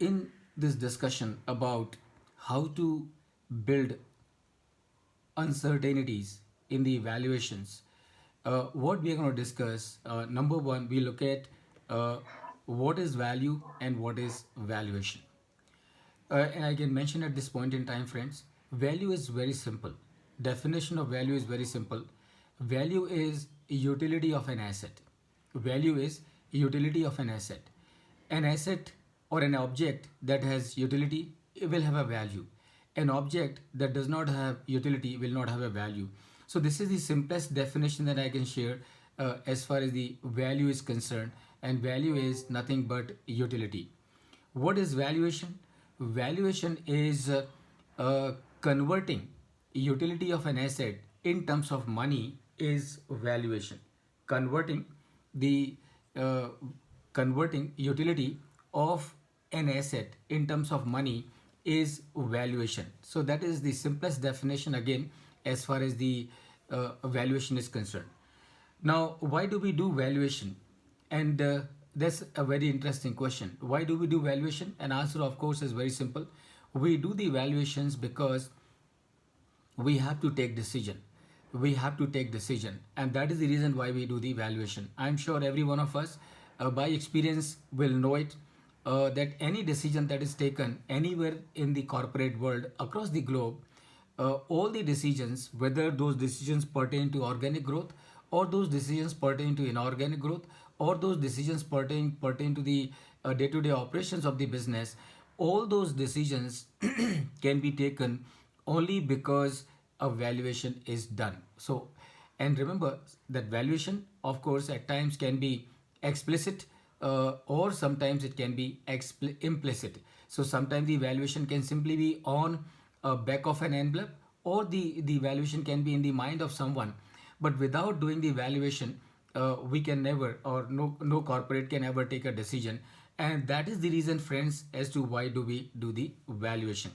In this discussion about how to build uncertainties in the evaluations, what we are going to discuss, number one, we look at what is value and what is valuation. And I can mention at this point in time, friends, value is very simple. Definition of value is very simple. Value is utility of an asset. Value is utility of an asset. An asset or an object that has utility will have a value. An object that does not have utility will not have a value. So this is the simplest definition that I can share as far as the value is concerned. And value is nothing but utility. What is valuation? Valuation is converting utility of an asset in terms of money is valuation. Converting the uh, converting utility of an asset in terms of money is valuation. So that is the simplest definition again as far as the valuation is concerned. Now, why do we do valuation? And that's a very interesting question. Why do we do valuation? And answer, of course, is very simple. We do the valuations because we have to take decision. We have to take decision, and that is the reason why we do the evaluation. I'm sure every one of us, by experience, will know it. That any decision that is taken anywhere in the corporate world across the globe, all the decisions, whether those decisions pertain to organic growth or those decisions pertain to inorganic growth or those decisions pertain to the day-to-day operations of the business, all those decisions can be taken only because a valuation is done. So, and remember that valuation, of course, at times can be explicit or sometimes it can be implicit. So sometimes the valuation can simply be on a back of an envelope, or the valuation can be in the mind of someone. But without doing the valuation, we can never, or no corporate can ever take a decision. And that is the reason, friends, as to why do we do the valuation.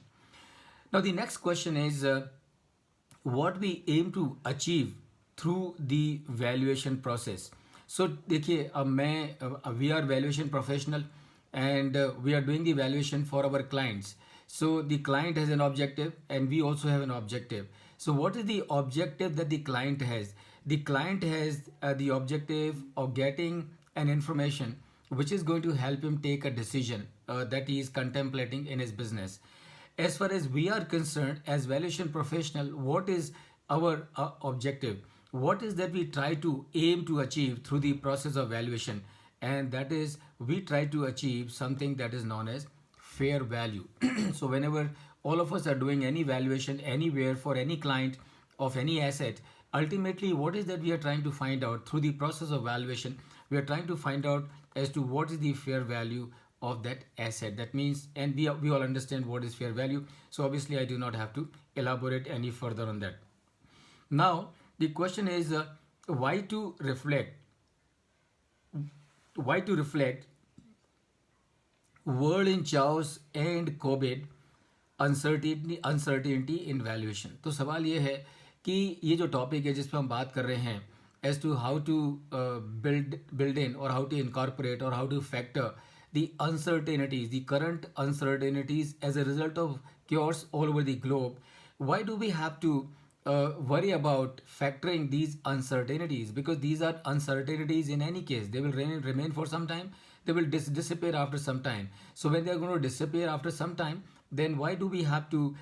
Now, the next question is what we aim to achieve through the valuation process. So देखिए अब मैं we are valuation professional and we are doing the valuation for our clients. So the client has an objective and we also have an objective. So what is the objective that the client has? The client has the objective of getting an information which is going to help him take a decision that he is contemplating in his business. As far as we are concerned as valuation professional, what is our objective? What is that we try to aim to achieve through the process of valuation? And that is we try to achieve something that is known as fair value. So whenever all of us are doing any valuation anywhere for any client of any asset, ultimately what is that we are trying to find out through the process of valuation? We are trying to find out as to what is the fair value of that asset. That means, and we all understand what is fair value. So obviously I do not have to elaborate any further on that. Now the question is why to reflect why to reflect world in chaos and COVID uncertainty in valuation. तो सवाल ये है कि ये जो topic है जिस पे हम बात कर रहे हैं as to how to build in or how to incorporate or how to factor the uncertainties, the current uncertainties as a result of chaos all over the globe. Why do we have to worry about factoring these uncertainties? Because these are uncertainties in any case. They will remain for some time. They will disappear after some time. So when they are going to disappear after some time, then why do we have to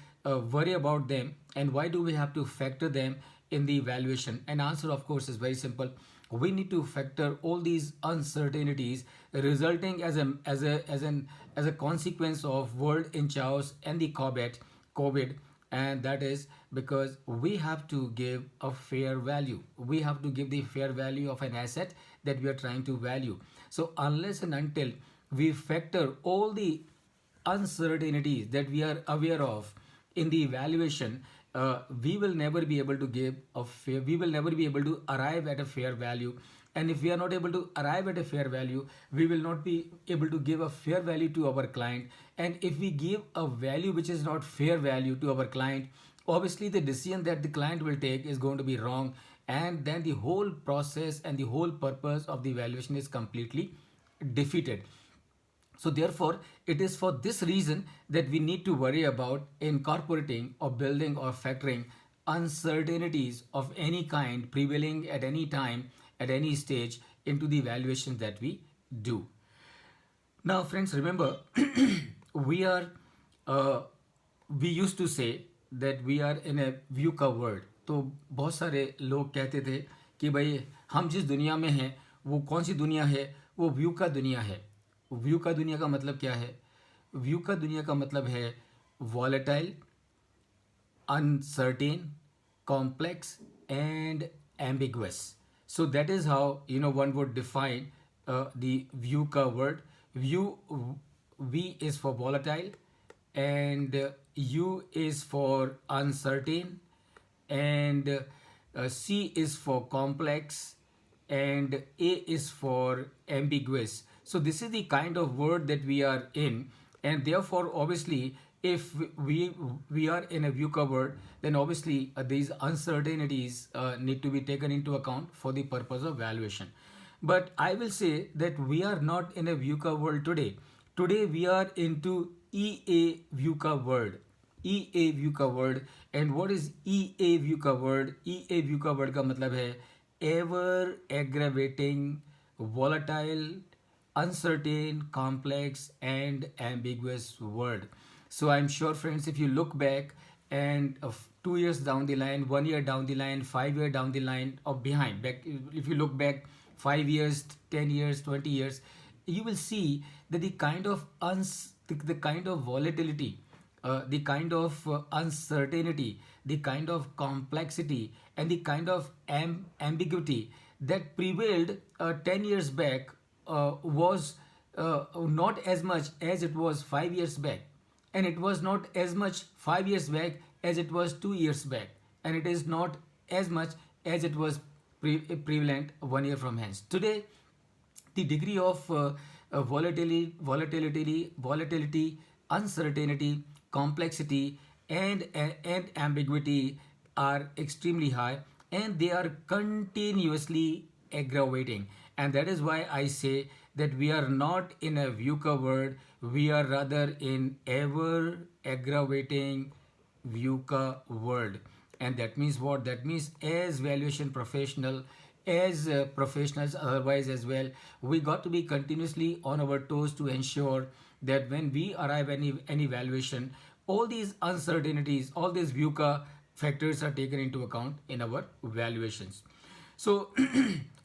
worry about them, and why do we have to factor them in the evaluation? And answer, of course, is very simple. We need to factor all these uncertainties resulting as a consequence of world in chaos and the COVID, and that is because we have to give a fair value. We have to give the fair value of an asset that we are trying to value. So unless and until we factor all the uncertainties that we are aware of in the evaluation, we will never be able to give a fair, we will never be able to arrive at a fair value. And if we are not able to arrive at a fair value, we will not be able to give a fair value to our client. And if we give a value which is not fair value to our client, obviously the decision that the client will take is going to be wrong, and then the whole process and the whole purpose of the evaluation is completely defeated. So therefore, it is for this reason that we need to worry about incorporating or building or factoring uncertainties of any kind prevailing at any time, at any stage into the valuation that we do. Now, friends, remember, we are, uh, we used to say that we are in a view का world. तो बहुत सारे लोग कहते थे कि भाई हम जिस दुनिया में हैं वो कौन सी दुनिया है, वो व्यू का दुनिया है. व्यू का दुनिया का मतलब क्या है? व्यू का दुनिया का मतलब है volatile, uncertain, complex, and ambiguous. So that is how one would define the view ka word. View V is for volatile, and U is for uncertain, and C is for complex, and A is for ambiguous. So this is the kind of word that we are in, and therefore obviously if we are in a view covered, then obviously these uncertainties need to be taken into account for the purpose of valuation. But I will say that we are not in a view covered today. Today we are into EA view covered. EA view covered. And what is EA view covered? EA view covered का मतलब है ever aggravating, volatile, uncertain, complex, and ambiguous word. So I'm sure, friends, if you look back and 2 years down the line, 1 year down the line, 5 year down the line, or behind, back, if you look back 5 years, 10 years, 20 years, you will see that the kind of the kind of volatility, the kind of uncertainty, the kind of complexity, and the kind of ambiguity that prevailed 10 years back was not as much as it was 5 years back, and it was not as much 5 years back as it was 2 years back, and it is not as much as it was prevalent 1 year from hence. Today, the degree of volatility, uncertainty, complexity, and ambiguity are extremely high, and they are continuously aggravating. And that is why I say that we are not in a VUCA world, we are rather in ever aggravating VUCA world. And that means what? That means as valuation professional, as professionals otherwise as well, we got to be continuously on our toes to ensure that when we arrive any valuation, all these uncertainties, all these VUCA factors are taken into account in our valuations. So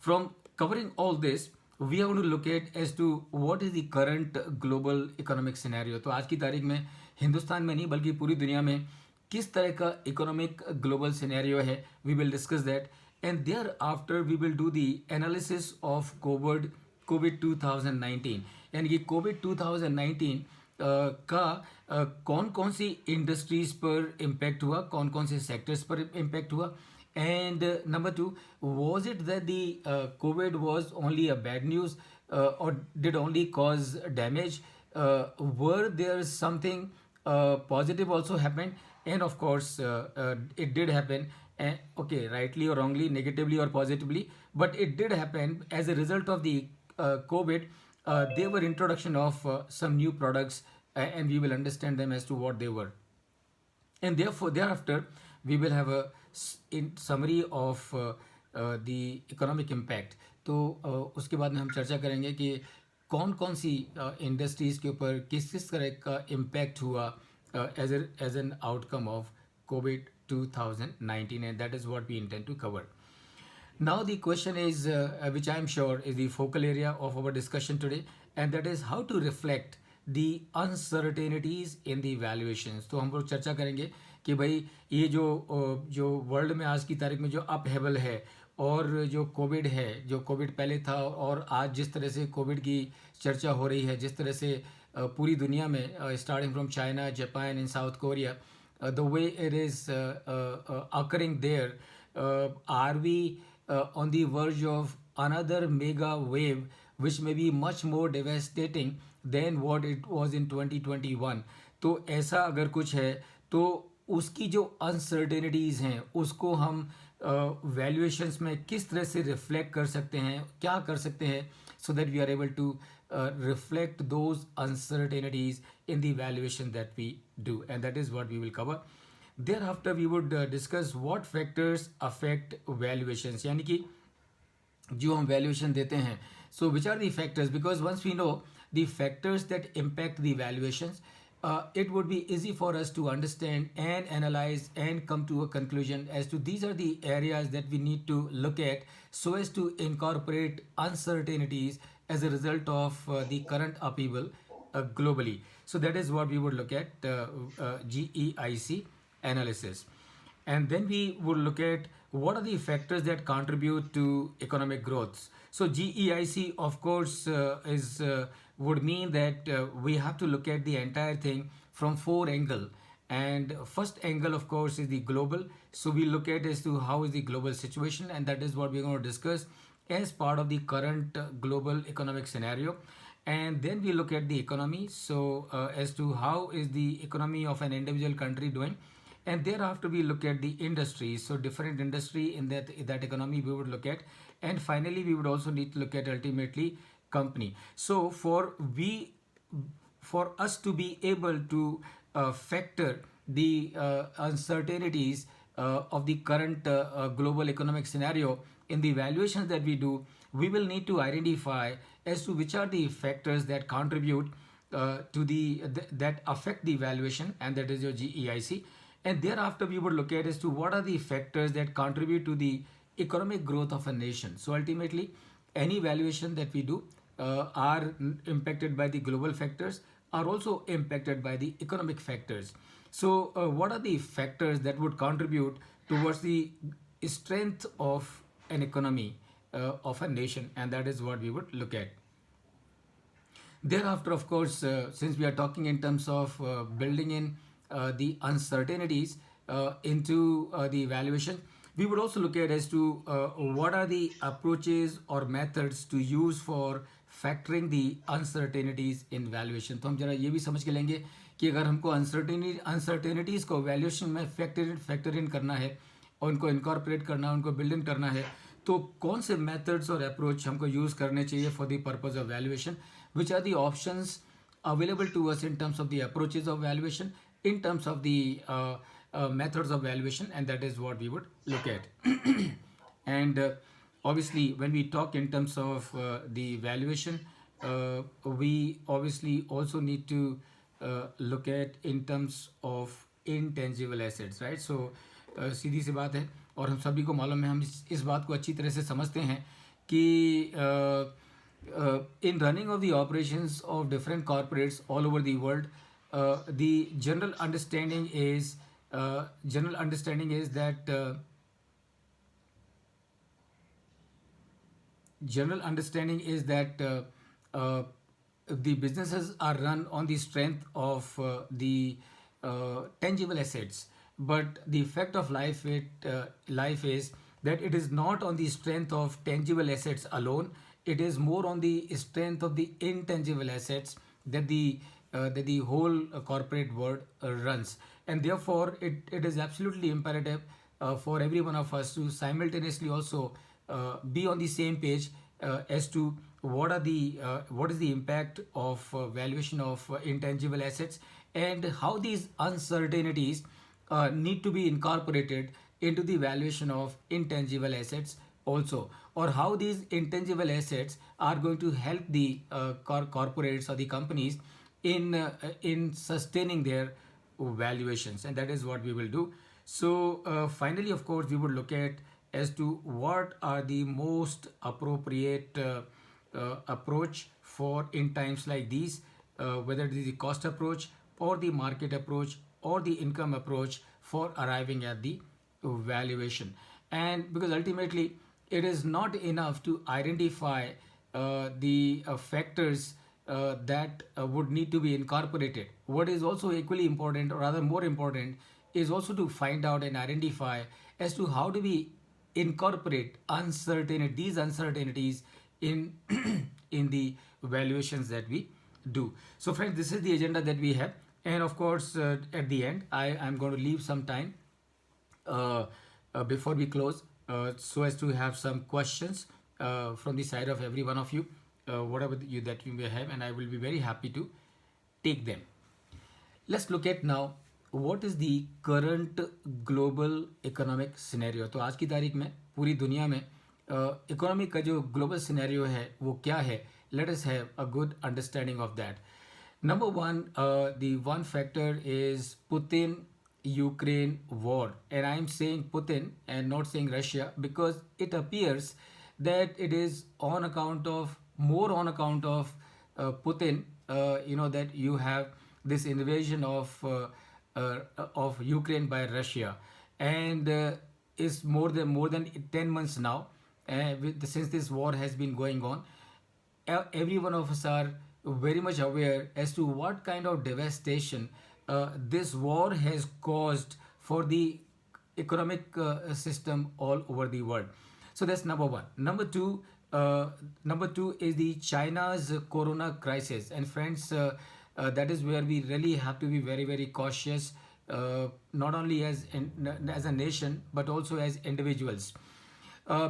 from covering all this, we are going to look at as to what is the current global economic scenario. तो आज की तारीख में हिंदुस्तान में नहीं बल्कि पूरी दुनिया में किस तरह का इकोनॉमिक ग्लोबल सिनेरियो है, we will discuss that, and thereafter we will do the analysis of covid 2019. यानी कि कोविड 2019 का कौन कौन सी इंडस्ट्रीज पर इम्पैक्ट हुआ, कौन कौन से सेक्टर्स पर इम्पैक्ट हुआ, and number two, was it that the COVID was only a bad news or did only cause damage? Were there something positive also happened? And of course, it did happen. Okay, rightly or wrongly, negatively or positively, but it did happen as a result of the COVID. There were introduction of some new products, and we will understand them as to what they were. And therefore thereafter we will have a in summary of the economic impact. तो उसके बाद में हम चर्चा करेंगे कि कौन कौन सी इंडस्ट्रीज़ के ऊपर किस किस तरह का इम्पैक्ट हुआ as an outcome of covid 2019, and that is what we intend to cover. Now the question is, which I am sure is the focal area of our discussion today, and that is how to reflect the uncertainties in the valuations. तो हम लोग चर्चा करेंगे कि भाई ये जो world में आज की तारीख में जो अपहेबल है और जो कोविड है, जो कोविड पहले था और आज जिस तरह से कोविड की चर्चा हो रही है, जिस तरह से पूरी दुनिया में starting from China, Japan and south Korea, the way it is occurring there, are we on the verge of another mega wave which may be much more devastating than what it was in 2021? तो ऐसा अगर कुछ है तो उसकी जो uncertainties हैं उसको हम वैल्यूएशंस में किस तरह से रिफ्लेक्ट कर सकते हैं, क्या कर सकते हैं, so that we are able to reflect those uncertainties in the valuation that we do, and that is what we will cover. Thereafter we would discuss what factors affect valuations, यानी कि जो हम वैल्यूएशन देते हैं, so which are the factors, because once we know the factors that impact the valuations, it would be easy for us to understand and analyze and come to a conclusion as to these are the areas that we need to look at so as to incorporate uncertainties as a result of the current upheaval globally. So that is what we would look at, GEIC analysis. And then we would look at what are the factors that contribute to economic growth. So GEIC, of course, is would mean that we have to look at the entire thing from four angles. And first angle, of course, is the global. So we look at as to how is the global situation, and that is what we're going to discuss as part of the current global economic scenario. And then we look at the economy, so as to how is the economy of an individual country doing. And thereafter we look at the industry, so different industry in that economy we would look at. And finally we would also need to look at ultimately company. So for us to be able to factor the uncertainties of the current global economic scenario in the evaluations that we do, we will need to identify as to which are the factors that contribute to that affect the evaluation, and that is your GEIC. And thereafter we would look at as to what are the factors that contribute to the economic growth of a nation. So ultimately any valuation that we do are impacted by the global factors, are also impacted by the economic factors. So what are the factors that would contribute towards the strength of an economy of a nation, and that is what we would look at. Thereafter, of course, since we are talking in terms of building in the uncertainties into the evaluation, we would also look at as to what are the approaches or methods to use for factoring the uncertainties in valuation. तो हम जरा ये भी समझ के लेंगे कि अगर हमको अनसर्टेनिटीज़ को वैल्यूएशन में फैक्टर इन करना है और उनको इनकॉर्पोरेट करना है, उनको बिल्ड इन करना है, तो कौन से मेथड्स और अप्रोच हमको यूज़ करने चाहिए for the purpose of valuation, which are the options available to us in terms of the approaches of valuation, in terms of the methods of valuation, and that is what we would look at. And obviously when we talk in terms of the valuation, we obviously also need to look at in terms of intangible assets, right? So सीधी सी बात है और हम सभी को मालूम है, हम इस बात को अच्छी तरह से समझते हैं कि in running of the operations of different corporates all over the world, the general understanding is that the businesses are run on the strength of the tangible assets, but the effect of life is that it is not on the strength of tangible assets alone. It is more on the strength of the intangible assets that the whole corporate world runs. And therefore it is absolutely imperative for every one of us to simultaneously also be on the same page as to what is the impact of valuation of intangible assets, and how these uncertainties need to be incorporated into the valuation of intangible assets also, or how these intangible assets are going to help the corporates or the companies in sustaining their valuations, and that is what we will do. So finally, of course, we would look at as to what are the most appropriate approach for in times like these, whether it is the cost approach or the market approach or the income approach for arriving at the valuation. And because ultimately it is not enough to identify the factors that would need to be incorporated. What is also equally important, or rather more important, is also to find out and identify as to how do we incorporate these uncertainties in in the valuations that we do. So friends, this is the agenda that we have, and of course at the end I am going to leave some time before we close, so as to have some questions from the side of every one of you, whatever that you may have, and I will be very happy to take them. Let's look at now what is the current global economic scenario. तो आज की तारीख में पूरी दुनिया में economy का जो ग्लोबल सिनेरियो है वो क्या है. Let us have a good understanding of that. Number one, the one factor is Putin Ukraine war, and I am saying Putin and not saying Russia because it appears that it is on account of more on account of Putin. That you have this invasion of Ukraine by Russia, and is more than 10 months now. Since this war has been going on, every one of us are very much aware as to what kind of devastation this war has caused for the economic system all over the world. So that's number one. Number two is the China's corona crisis, and friends, that is where we really have to be very very cautious, not only as a nation but also as individuals.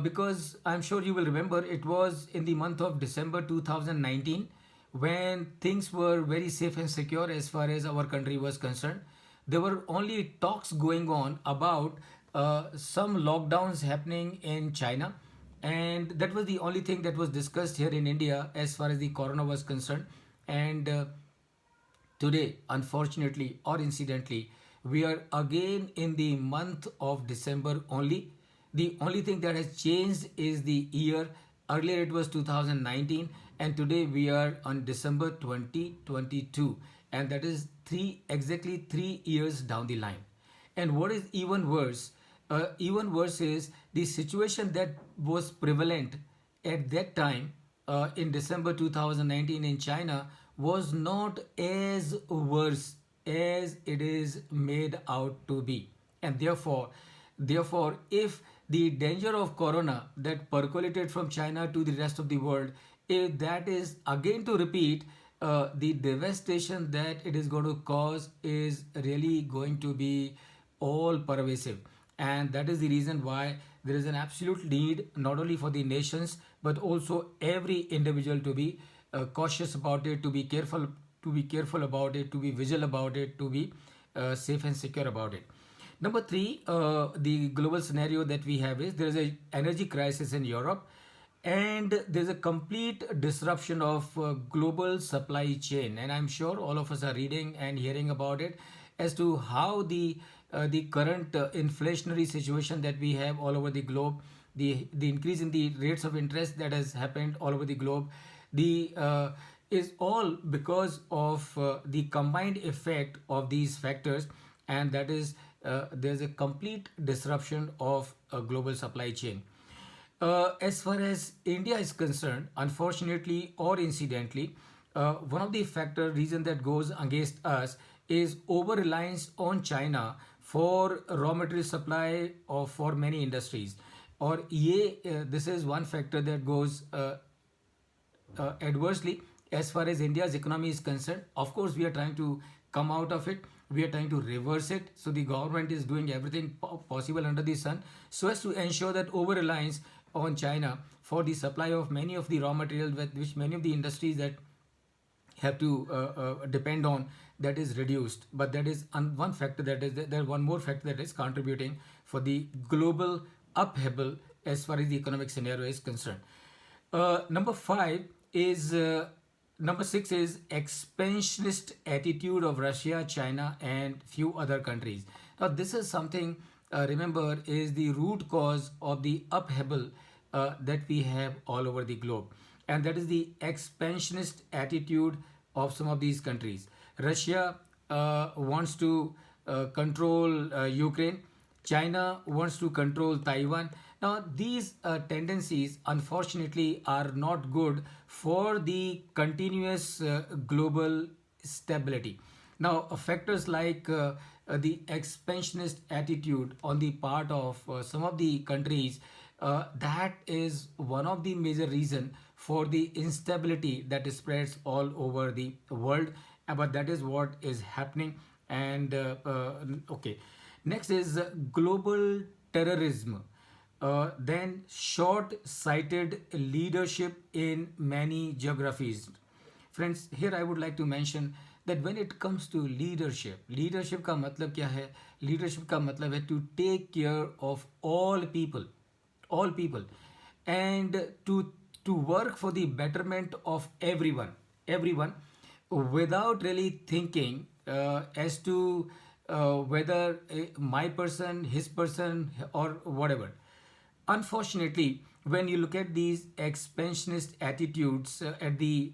Because I'm sure you will remember it was in the month of December 2019 when things were very safe and secure as far as our country was concerned. There were only talks going on about some lockdowns happening in China, and that was the only thing that was discussed here in India as far as the corona was concerned. And today, unfortunately or incidentally, we are again in the month of December only. The only thing that has changed is the year. Earlier it was 2019, and today we are on December 2022, and that is exactly 3 years down the line. And what is even worse is the situation that was prevalent at that time in December 2019 in China was not as worse as it is made out to be. And therefore, if the danger of corona that percolated from China to the rest of the world, if that is again to repeat, the devastation that it is going to cause is really going to be all pervasive. And that is the reason why there is an absolute need not only for the nations but also every individual to be cautious about it, to be careful about it, to be vigilant about it, to be safe and secure about it. Number three, the global scenario that we have is there is a energy crisis in Europe, and there's a complete disruption of global supply chain. And I'm sure all of us are reading and hearing about it as to how the current inflationary situation that we have all over the globe, the increase in the rates of interest that has happened all over the globe, the is all because of the combined effect of these factors, and that is there's a complete disruption of a global supply chain. As far as India is concerned, unfortunately or incidentally, one of the factor reason that goes against us is over reliance on China for raw material supply or for many industries. Or this is one factor that goes adversely as far as India's economy is concerned. Of course, we are trying to come out of it. We are trying to reverse it. So the government is doing everything possible under the sun so as to ensure that over reliance on China for the supply of many of the raw materials which many of the industries that have to depend on, that is reduced. But that is one factor that is there. One more factor that is contributing for the global upheaval as far as the economic scenario is concerned. Number five is number six is expansionist attitude of Russia, China, and few other countries. Now this is something, remember, is the root cause of the upheaval that we have all over the globe, and that is the expansionist attitude of some of these countries. Russia wants to control Ukraine. China wants to control Taiwan. Now, these tendencies, unfortunately, are not good for the continuous global stability. Now, factors like the expansionist attitude on the part of some of the countries, that is one of the major reason for the instability that spreads all over the world. But that is what is happening. And okay, next is global terrorism. then short-sighted leadership in many geographies. Friends, here I would like to mention that when it comes to leadership, leadership का मतलब क्या है? Leadership का मतलब है to take care of all people, and to work for the betterment of everyone, without really thinking as to whether my person, his person, or whatever. Unfortunately, when you look at these expansionist attitudes in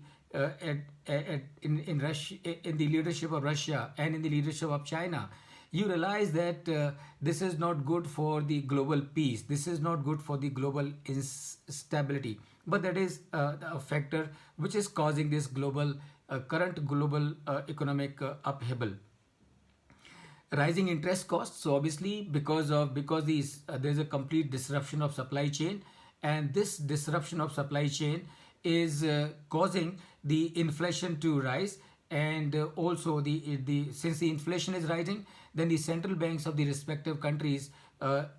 Russia, in the leadership of Russia and in the leadership of China, you realize that this is not good for the global peace. This is not good for the global stability. But that is a factor which is causing this current global economic upheaval. Rising interest costs, so obviously because there's a complete disruption of supply chain, and this disruption of supply chain is causing the inflation to rise. And also the since the inflation is rising, then the central banks of the respective countries,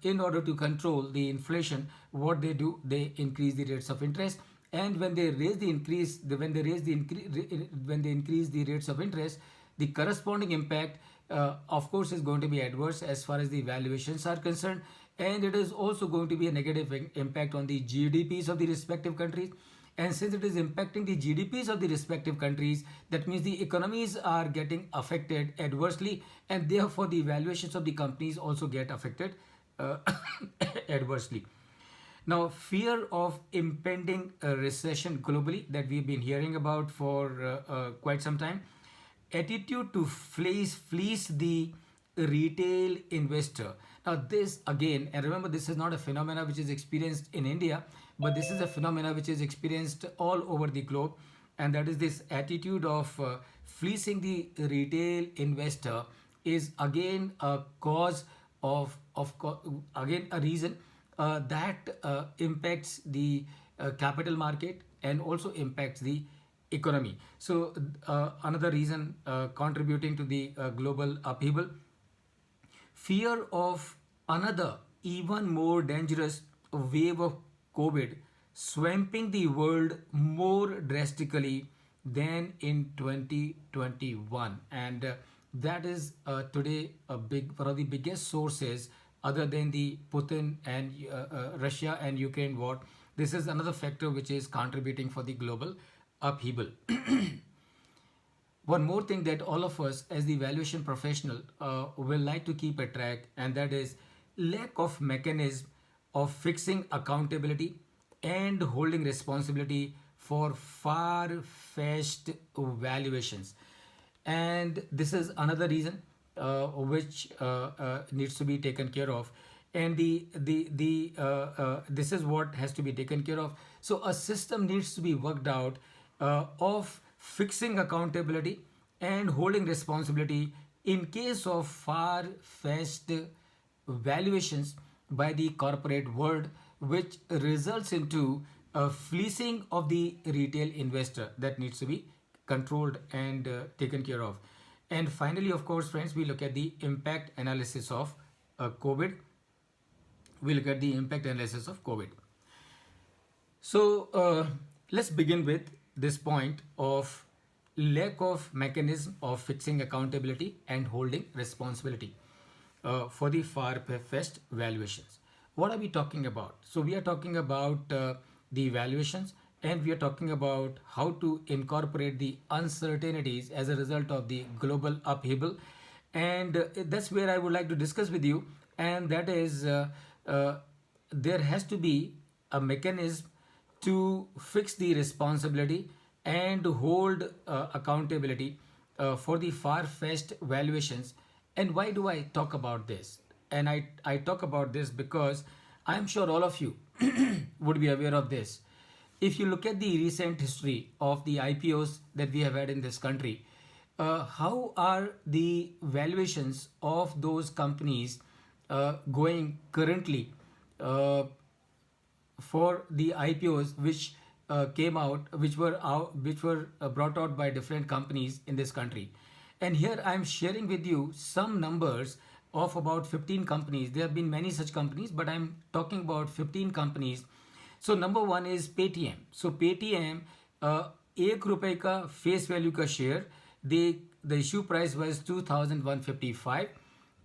in order to control the inflation, what they do, they increase the rates of interest. And when they increase the rates of interest, the corresponding impact, of course, is going to be adverse as far as the valuations are concerned, and it is also going to be a negative impact on the GDPs of the respective countries. And since it is impacting the GDPs of the respective countries, that means the economies are getting affected adversely, and therefore the valuations of the companies also get affected uh, adversely. Now, fear of impending recession globally, that we've been hearing about for quite some time. Attitude to fleece the retail investor. Now, this again, and remember, this is not a phenomena which is experienced in India, but this is a phenomena which is experienced all over the globe, and that is this attitude of fleecing the retail investor is again a cause again a reason that impacts the capital market and also impacts the economy. So another reason contributing to the global upheaval, fear of another even more dangerous wave of COVID swamping the world more drastically than in 2021. And that is today one of the biggest sources, other than the Putin and Russia and Ukraine war. This is another factor which is contributing for the global upheaval. One more thing that all of us as the valuation professional will like to keep a track, and that is lack of mechanism of fixing accountability and holding responsibility for far-fetched valuations. And this is another reason which needs to be taken care of. And this is what has to be taken care of. So a system needs to be worked out of fixing accountability and holding responsibility in case of far-fetched valuations by the corporate world, which results into a fleecing of the retail investor that needs to be controlled and taken care of. And finally, of course, friends, we look at the impact analysis of COVID. We look at the impact analysis of COVID. So let's begin with this point of lack of mechanism of fixing accountability and holding responsibility for the far-fetched valuations. What are we talking about? So we are talking about the valuations, and we are talking about how to incorporate the uncertainties as a result of the global upheaval. And that's where I would like to discuss with you, and that is there has to be a mechanism to fix the responsibility and hold accountability for the far-fetched valuations. And why do I talk about this? And I talk about this because I'm sure all of you would be aware of this. If you look at the recent history of the IPOs that we have had in this country, how are the valuations of those companies going currently for the IPOs which came out, which were brought out by different companies in this country? And here I am sharing with you some numbers of about 15 companies. There have been many such companies, but I'm talking about 15 companies. So number one is Paytm. So Paytm, एक रुपए का face value का share, the issue price was 2,155,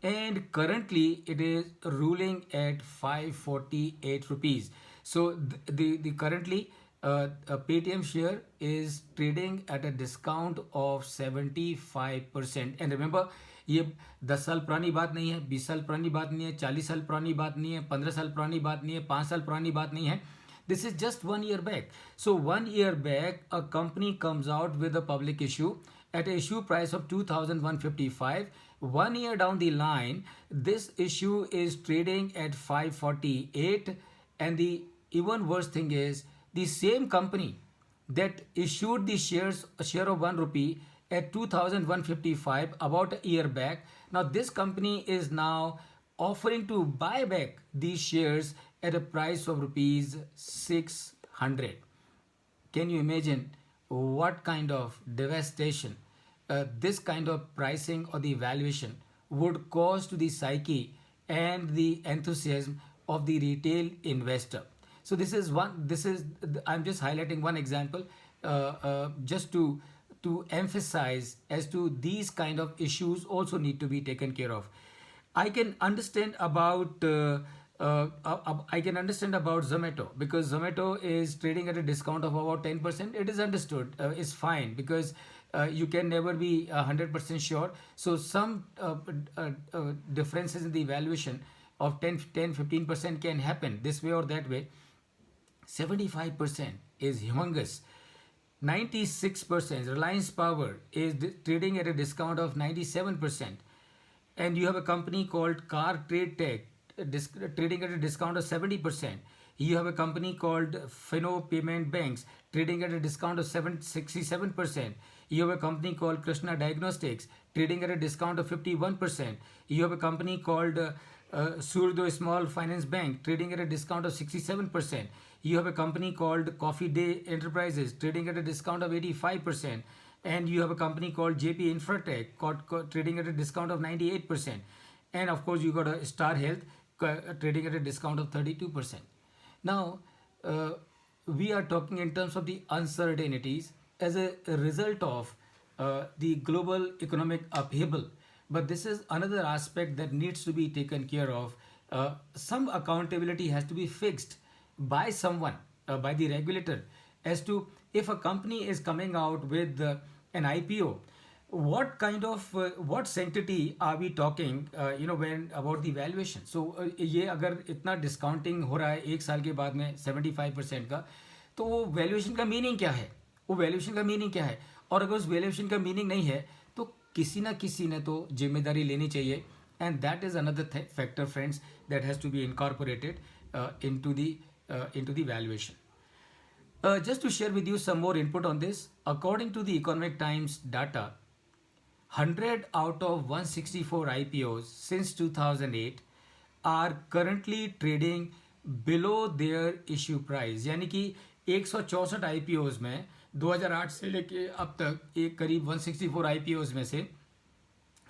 and currently it is ruling at 548 rupees. So the currently Paytm share is trading at a discount of 75%. And remember, ये 10 साल पुरानी बात नहीं है, 20 साल पुरानी बात नहीं है, 40 साल पुरानी बात नहीं है, 15 साल पुरानी बात नहीं है, 5 साल पुरानी बात नहीं है. This is just 1 year back. So 1 year back, a company comes out with a public issue at an issue price of 2,155. 1 year down the line, this issue is trading at 548. And the even worse thing is, the same company that issued the share of 1 rupee at 2,155 about a year back, now this company is now offering to buy back these shares at a price of rupees 600. Can you imagine what kind of devastation this kind of pricing or the valuation would cause to the psyche and the enthusiasm of the retail investor? So this is one. This is I'm just highlighting one example, just to emphasize as to these kind of issues also need to be taken care of. I can understand about I can understand about Zomato, because Zomato is trading at a discount of about 10%. It is understood. It's fine, because you can never be 100% sure. So some differences in the valuation of 10-15% can happen this way or that way. 75% is humongous. 96%, Reliance Power is trading at a discount of 97%. And you have a company called Car Trade Tech trading at a discount of 70%. You have a company called Fino Payment Banks trading at a discount of 67%. You have a company called Krishna Diagnostics trading at a discount of 51%. You have a company called Surdo Small Finance Bank trading at a discount of 67%. You have a company called Coffee Day Enterprises trading at a discount of 85%. And you have a company called JP Infratech trading at a discount of 98%. And of course, you got a Star Health trading at a discount of 32%. Now, we are talking in terms of the uncertainties as a result of the global economic upheaval. But this is another aspect that needs to be taken care of. Some accountability has to be fixed by someone, by the regulator, as to if a company is coming out with an IPO, what kind of what sanctity are we talking when about the valuation. So ये अगर इतना discounting हो रहा है एक साल के बाद में 75% का, तो वो वैल्यूएशन का मीनिंग क्या है, वो वैल्यूएशन का मीनिंग क्या है. और अगर उस वैल्यूएशन का मीनिंग नहीं है, तो किसी ना किसी ने तो जिम्मेदारी लेनी चाहिए. And that is another factor friends that has to be incorporated into the valuation. Just to share with you some more input on this, according to the Economic Times data, 100 out of 164 IPOs since 2008 are currently trading below their issue price. यानी कि 164 IPOs में 2008 से लेके अब तक एक करीब 164 IPOs में से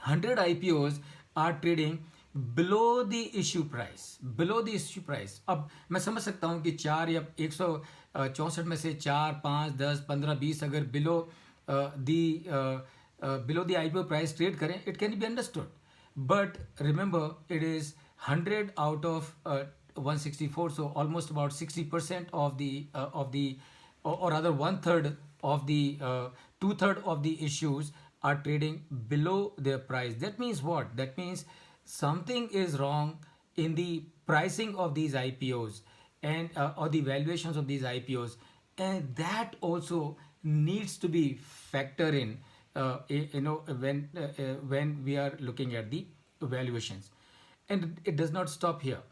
100 IPOs are trading below the issue price. अब मैं समझ सकता हूँ कि 4 या 164 में से 4, 5, 10, 15, 20 अगर below the IPO price trade करें, it can be understood. But remember, it is 100 out of 164, so almost about 60% of the or rather 1/3 of the 2/3 of the issues are trading below their price. That means what? That means something is wrong in the pricing of these IPOs and or the valuations of these IPOs, and that also needs to be factored in when we are looking at the valuations. And it does not stop here.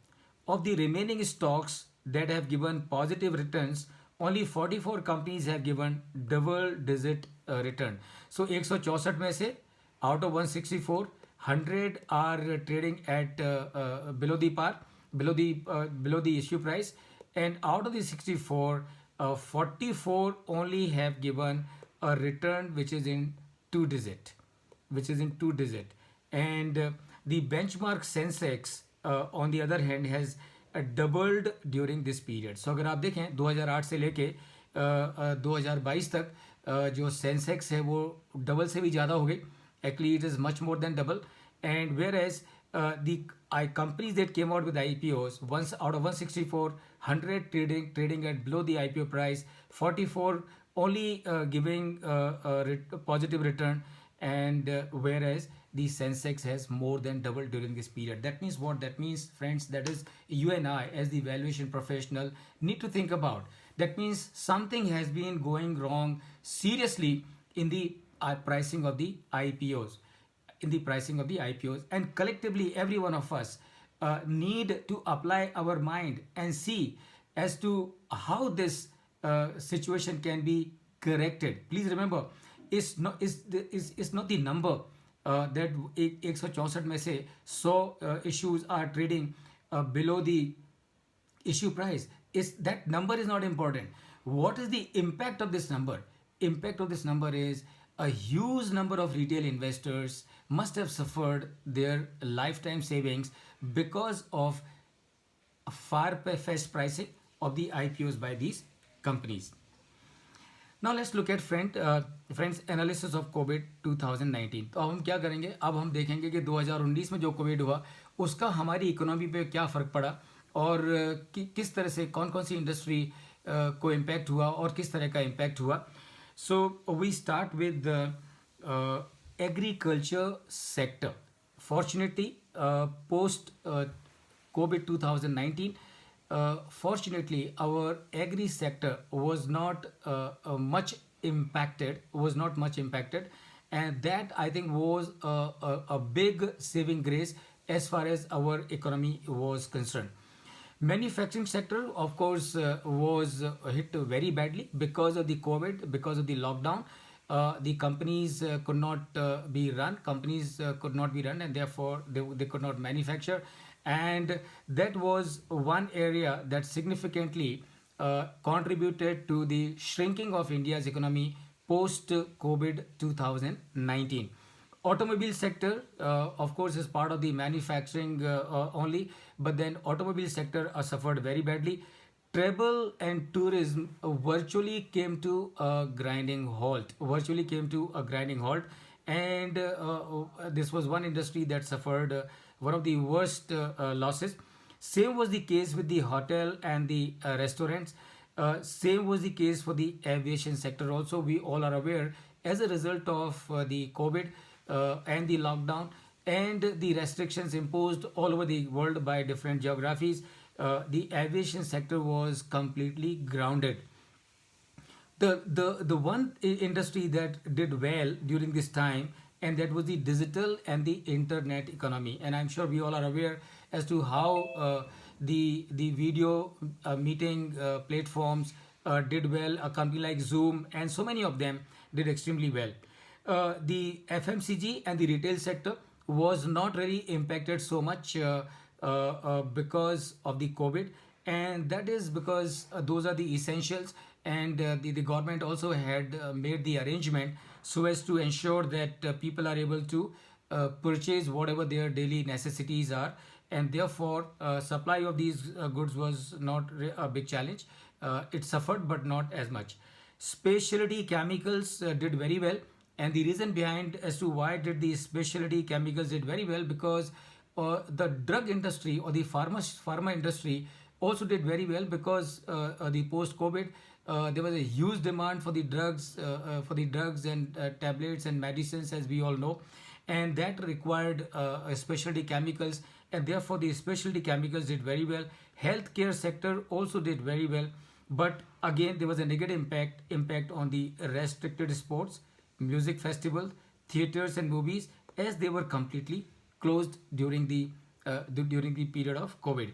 Of the remaining stocks that have given positive returns, only 44 companies have given double digit return. So 164 में से out of 164, 100 are trading at below the par, below the issue price, and out of the 64, 44 only have given a return which is in two digit, and The benchmark Sensex, on the other hand, has doubled during this period. So अगर आप देखें 2008 से लेके 2022 तक जो Sensex है वो double से भी ज़्यादा हो गई. Actually, it is much more than double. And whereas the companies that came out with IPOs, once out of 164, 100 trading at below the IPO price, 44 only giving positive return, and whereas the Sensex has more than doubled during this period. That means what? That means, friends, that is you and I, as the valuation professional, need to think about. That means something has been going wrong seriously in the pricing of the IPOs, and collectively every one of us need to apply our mind and see as to how this situation can be corrected. Please remember, it's not the number that 164 में से 100 issues are trading below the issue price. Is that number is not important. What is the impact of this number? Impact of this number is a huge number of retail investors must have suffered their lifetime savings because of far-fetched pricing of the IPOs by these companies. Now let's look at friends analysis of COVID 2019. तो अब हम क्या करेंगे? अब हम देखेंगे कि 2019 में जो कोविड हुआ उसका हमारी इकोनॉमी पे क्या फ़र्क पड़ा, और किस तरह से कौन कौन सी इंडस्ट्री को इम्पैक्ट हुआ और किस तरह का इम्पैक्ट हुआ. So we start with agriculture sector. Fortunately, post COVID 2019, fortunately our agri sector was not much impacted, and that I think was a big saving grace as far as our economy was concerned. Manufacturing sector, of course, was hit very badly because of the COVID, because of the lockdown. The companies could not be run. And therefore they could not manufacture. And that was one area that significantly contributed to the shrinking of India's economy post COVID 2019. Automobile sector, of course, is part of the manufacturing only, but then automobile sector suffered very badly. Travel and tourism virtually came to a grinding halt. And this was one industry that suffered one of the worst losses. Same was the case with the hotel and the restaurants. Same was the case for the aviation sector also. We all are aware, as a result of the COVID and the lockdown and the restrictions imposed all over the world by different geographies, the aviation sector was completely grounded. The one industry that did well during this time, and that was the digital and the internet economy. And I'm sure we all are aware as to how the video meeting platforms did well. A company like Zoom and so many of them did extremely well. The FMCG and the retail sector was not really impacted so much because of the COVID, and that is because those are the essentials, and the government also had made the arrangement so as to ensure that people are able to purchase whatever their daily necessities are, and therefore supply of these goods was not a big challenge. It suffered but not as much. Specialty chemicals did very well, and the reason behind as to why did the specialty chemicals did very well, because the drug industry or the pharma industry also did very well, because the post COVID there was a huge demand for the drugs and tablets and medicines, as we all know, and that required specialty chemicals, and therefore the specialty chemicals did very well. Healthcare sector also did very well, but again there was a negative impact on the restricted sports, music festivals, theaters and movies, as they were completely closed during the period of COVID.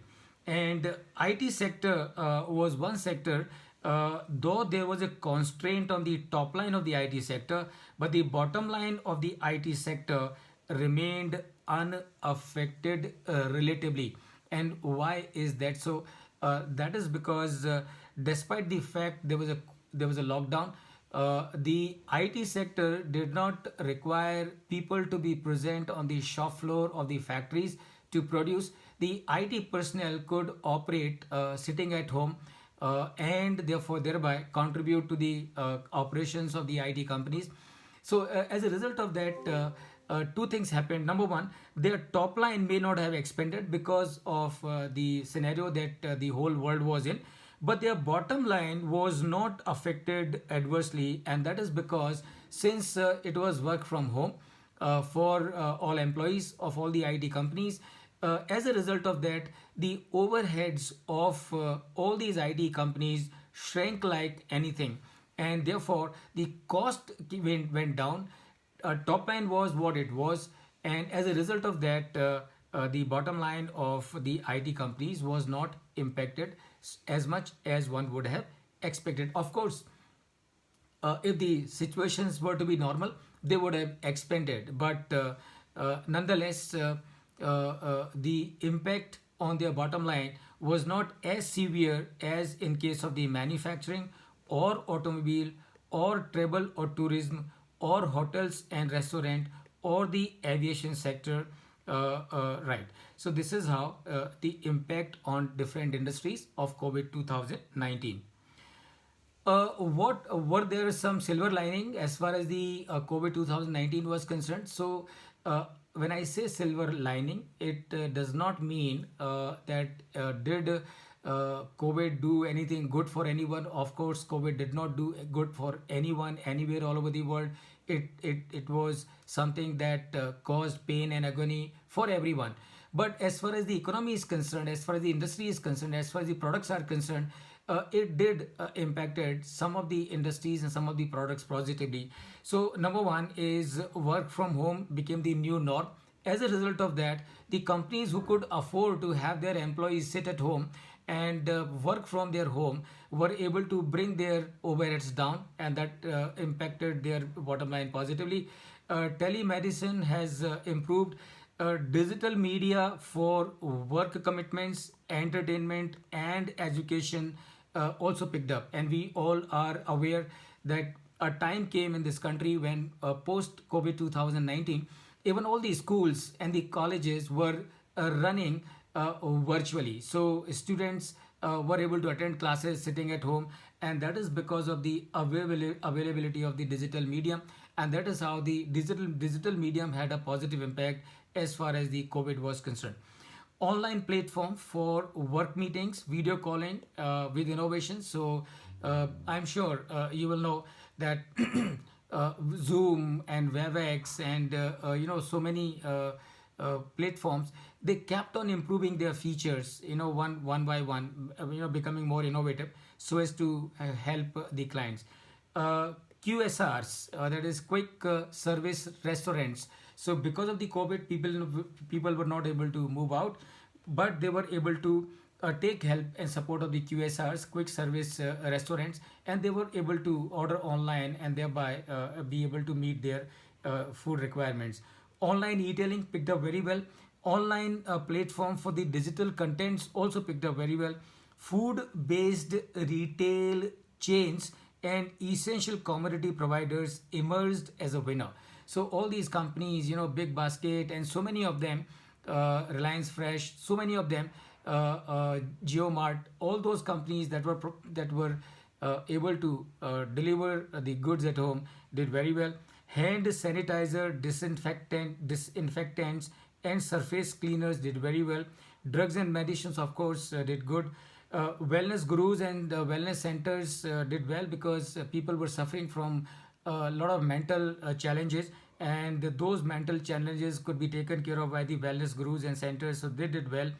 And IT sector was one sector, though there was a constraint on the top line of the IT sector, but the bottom line of the IT sector remained unaffected relatively. And why is that so? That is because despite the fact there was a lockdown, the IT sector did not require people to be present on the shop floor of the factories to produce. The IT personnel could operate sitting at home and therefore thereby contribute to the operations of the IT companies. So as a result of that, two things happened. Number one, their top line may not have expanded because of the scenario that the whole world was in, but their bottom line was not affected adversely, and that is because since it was work from home for all employees of all the IT companies, as a result of that, the overheads of all these IT companies shrank like anything, and therefore the cost went down. Top line was what it was, and as a result of that, the bottom line of the IT companies was not impacted as much as one would have expected. Of course, if the situations were to be normal, they would have expanded. But nonetheless, the impact on their bottom line was not as severe as in case of the manufacturing or automobile or travel or tourism or hotels and restaurant or the aviation sector. Right. So this is how the impact on different industries of COVID 2019. What were there some silver lining as far as the COVID 2019 was concerned? So, when I say silver lining, it does not mean that did COVID do anything good for anyone. Of course, COVID did not do good for anyone anywhere all over the world. It was something that caused pain and agony for everyone. But as far as the economy is concerned, as far as the industry is concerned, as far as the products are concerned, it did impacted some of the industries and some of the products positively. So number one is work from home became the new norm. As a result of that, the companies who could afford to have their employees sit at home and work from their home were able to bring their overheads down, and that impacted their bottom line positively. Telemedicine has improved. Digital media for work commitments, entertainment, and education also picked up. And we all are aware that a time came in this country when post COVID 2019, even all the schools and the colleges were running virtually. So students were able to attend classes sitting at home, and that is because of the availability of the digital medium, and that is how the digital medium had a positive impact as far as the COVID was concerned. Online platform for work meetings, video calling with innovation. So I'm sure you will know that Zoom and Webex and so many platforms, they kept on improving their features, one by one, becoming more innovative so as to help the clients. QSRs, that is quick service restaurants. So because of the COVID, people were not able to move out, but they were able to take help and support of the QSRs, quick service restaurants, and they were able to order online and thereby be able to meet their food requirements. Online e-tailing picked up very well. Online platform for the digital contents also picked up very well. Food-based retail chains and essential commodity providers emerged as a winner. So all these companies, Big Basket and so many of them, Reliance Fresh, so many of them, GeoMart, all those companies that were able to deliver the goods at home did very well. Hand sanitizer, disinfectants, and surface cleaners did very well. Drugs and medicines, of course, did good. Wellness gurus and wellness centers did well because people were suffering from a lot of mental challenges, and those mental challenges could be taken care of by the wellness gurus and centers, so they did well.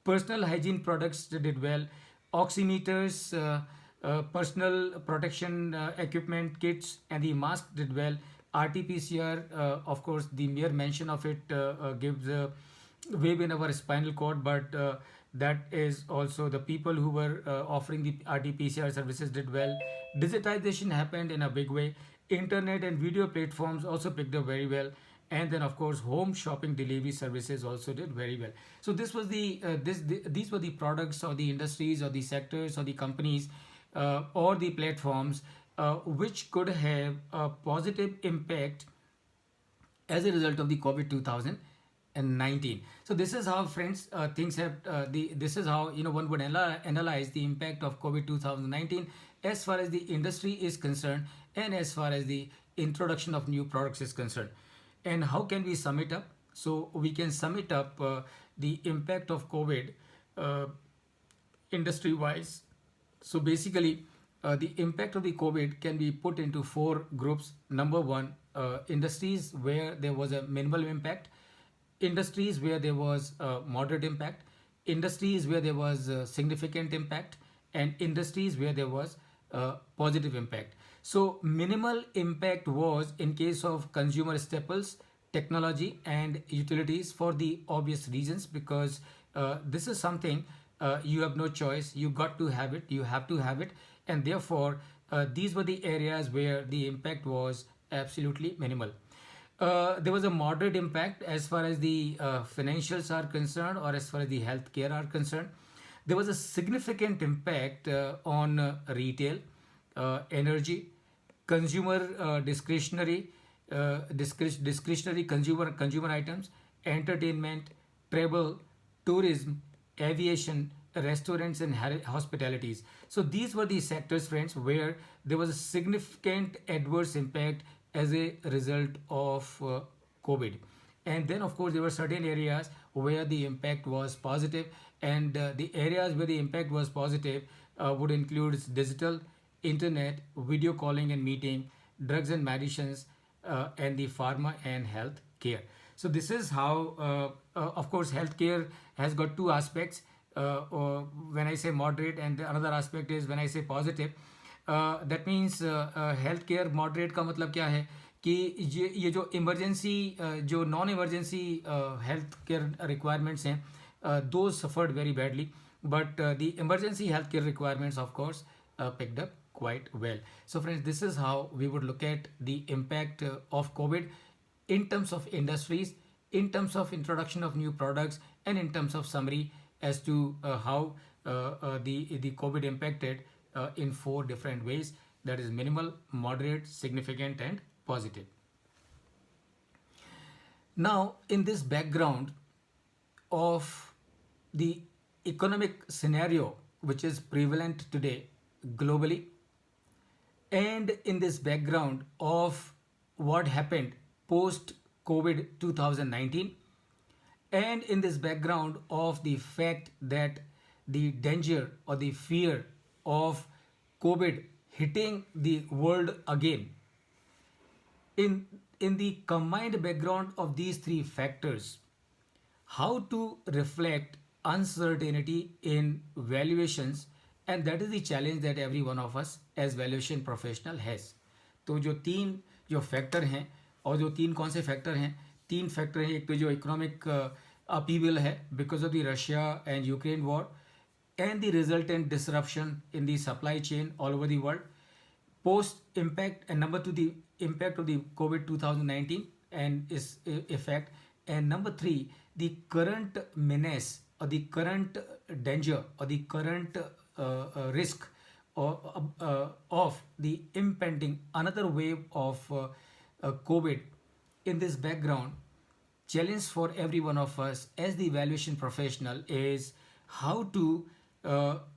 Personal hygiene products did well. Oximeters, personal protection equipment kits, and the mask did well. RT-PCR, of course, the mere mention of it gives a wave in our spinal cord, but that is also the people who were offering the RT-PCR services did well. Digitization happened in a big way. Internet and video platforms also picked up very well, and then of course home shopping delivery services also did very well. So this was these were the products or the industries or the sectors or the companies or the platforms which could have a positive impact as a result of the COVID 2019. So this is how, friends, things have this is how one would analyze the impact of COVID 2019 as far as the industry is concerned and as far as the introduction of new products is concerned. And how can we sum it up? So we can sum it up, the impact of COVID uh, industry wise. So basically, the impact of the COVID can be put into four groups. Number one, industries where there was a minimal impact, industries where there was moderate impact, industries where there was significant impact, and industries where there was positive impact. So minimal impact was in case of consumer staples, technology, and utilities, for the obvious reasons, because this is something you have no choice. You got to have it. You have to have it, and therefore these were the areas where the impact was absolutely minimal. There was a moderate impact as far as the financials are concerned, or as far as the healthcare are concerned. There was a significant impact on retail, energy, consumer discretionary consumer items, entertainment, travel, tourism, aviation, restaurants, and hospitalities. So these were the sectors, friends, where there was a significant adverse impact as a result of COVID. And then, of course, there were certain areas where the impact was positive, and the areas where the impact was positive would include digital, internet, video calling and meeting, drugs and medicines, and the pharma and health care. So this is how, of course, healthcare has got two aspects. When I say moderate, and the another aspect is when I say positive. That means health care moderate का मतलब क्या है कि ये जो emergency, जो non emergency health care requirements हैं, दो suffered very badly, but the emergency health care requirements of course picked up quite well. So friends, this is how we would look at the impact of COVID in terms of industries, in terms of introduction of new products, and in terms of summary as to how the COVID impacted in four different ways, that is minimal, moderate, significant, and positive. Now, in this background of the economic scenario which is prevalent today globally, and in this background of what happened post COVID 2019, and in this background of the fact that the danger or the fear of COVID hitting the world again, in the combined background of these three factors, how to reflect uncertainty in valuations, and that is the challenge that every one of us as valuation professional has. तो जो factor हैं, और जो कौन से factor हैं, तीन factor हैं. एक तो जो इकोनॉमिक अपीवल है because of the Russia and Ukraine war, and the resultant disruption in the supply chain all over the world, post impact, and number two, the impact of the COVID 2019 and its effect, and number three, the current menace or the current danger or the current risk of the impending another wave of COVID. In this background, challenge for every one of us as the valuation professional is how to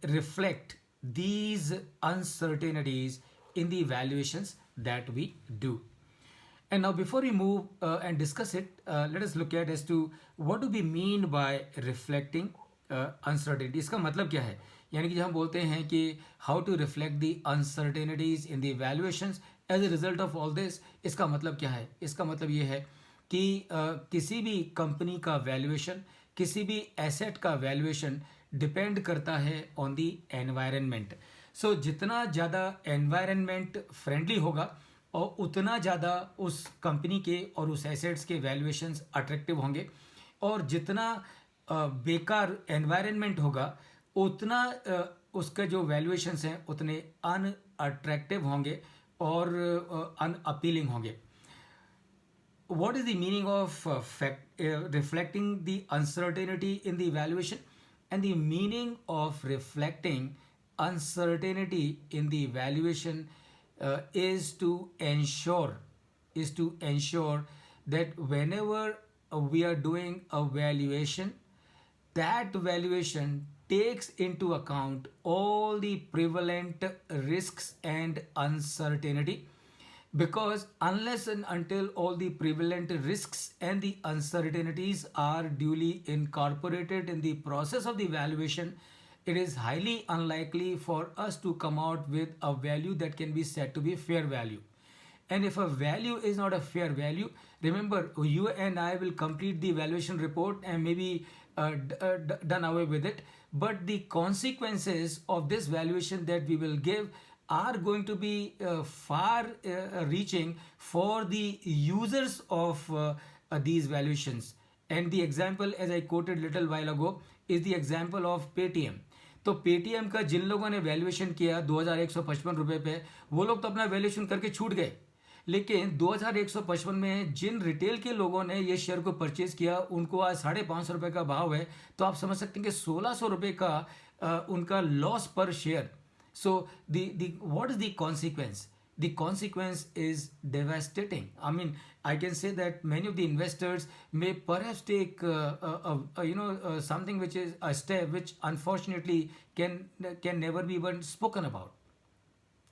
reflect these uncertainties in the valuations that we do. And now, before we move and discuss it, let us look at as to what do we mean by reflecting uncertainty. इसका मतलब क्या है? यानी कि जब हम बोलते हैं कि how to reflect the uncertainties in the valuations as a result of all this, इसका मतलब क्या है? इसका मतलब ये है कि किसी भी कंपनी का वैल्यूएशन, किसी भी एसेट का वैल्यूएशन डिपेंड करता है ऑन दी एनवायरनमेंट. सो जितना ज़्यादा एनवायरनमेंट फ्रेंडली होगा, और उतना ज़्यादा उस कंपनी के और उस एसेट्स के वैल्यूएशंस अट्रैक्टिव होंगे, और जितना बेकार एनवायरनमेंट होगा, उतना उसका जो वैल्यूएशंस हैं उतने अनअट्रैक्टिव होंगे और अनअपीलिंग होंगे. What is the meaning of reflecting the uncertainty in the evaluation, and the meaning of reflecting uncertainty in the evaluation is to ensure that whenever we are doing a valuation, that valuation takes into account all the prevalent risks and uncertainty, because unless and until all the prevalent risks and the uncertainties are duly incorporated in the process of the valuation, it is highly unlikely for us to come out with a value that can be said to be fair value. And if a value is not a fair value, remember, you and I will complete the evaluation report and maybe done away with it. But the consequences of this valuation that we will give are going to be far reaching for the users of these valuations. And the example, as I quoted little while ago, is the example of Paytm. तो Paytm का जिन लोगों ने valuation किया 2155 रुपए पे, वो लोग तो अपना वैल्यूएशन करके छूट गए, लेकिन 2155 में जिन रिटेल के लोगों ने ये शेयर को परचेज किया उनको आज 550 रुपए का भाव है, तो आप समझ सकते हैं कि 1600 रुपए का उनका लॉस पर share. So the what is the consequence? The consequence is devastating. I mean, I can say that many of the investors may perhaps take something which is a step which unfortunately can never be even spoken about.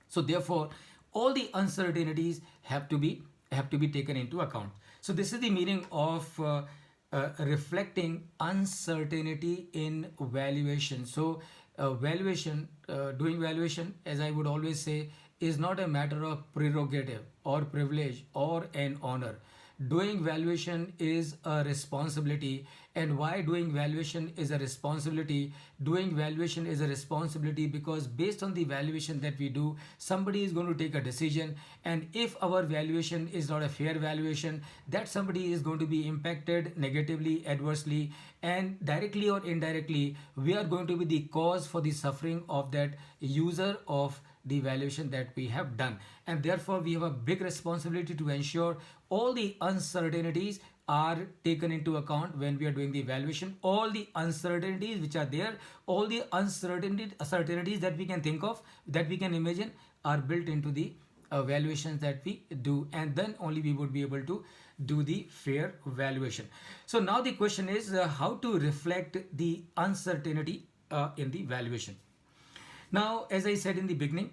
So therefore, all the uncertainties have to be taken into account. So this is the meaning of reflecting uncertainty in valuation. So doing valuation, as I would always say, is not a matter of prerogative or privilege or an honor. Doing valuation is a responsibility. And why doing valuation is a responsibility? Doing valuation is a responsibility because based on the valuation that we do, somebody is going to take a decision. And if our valuation is not a fair valuation, that somebody is going to be impacted negatively, adversely, and directly or indirectly, we are going to be the cause for the suffering of that user of the valuation that we have done. And therefore we have a big responsibility to ensure all the uncertainties are taken into account when we are doing the valuation. All the uncertainties which are there, all the uncertainties that we can think of, that we can imagine, are built into the valuations that we do, and then only we would be able to do the fair valuation. So now the question is how to reflect the uncertainty in the valuation. Now, as I said in the beginning,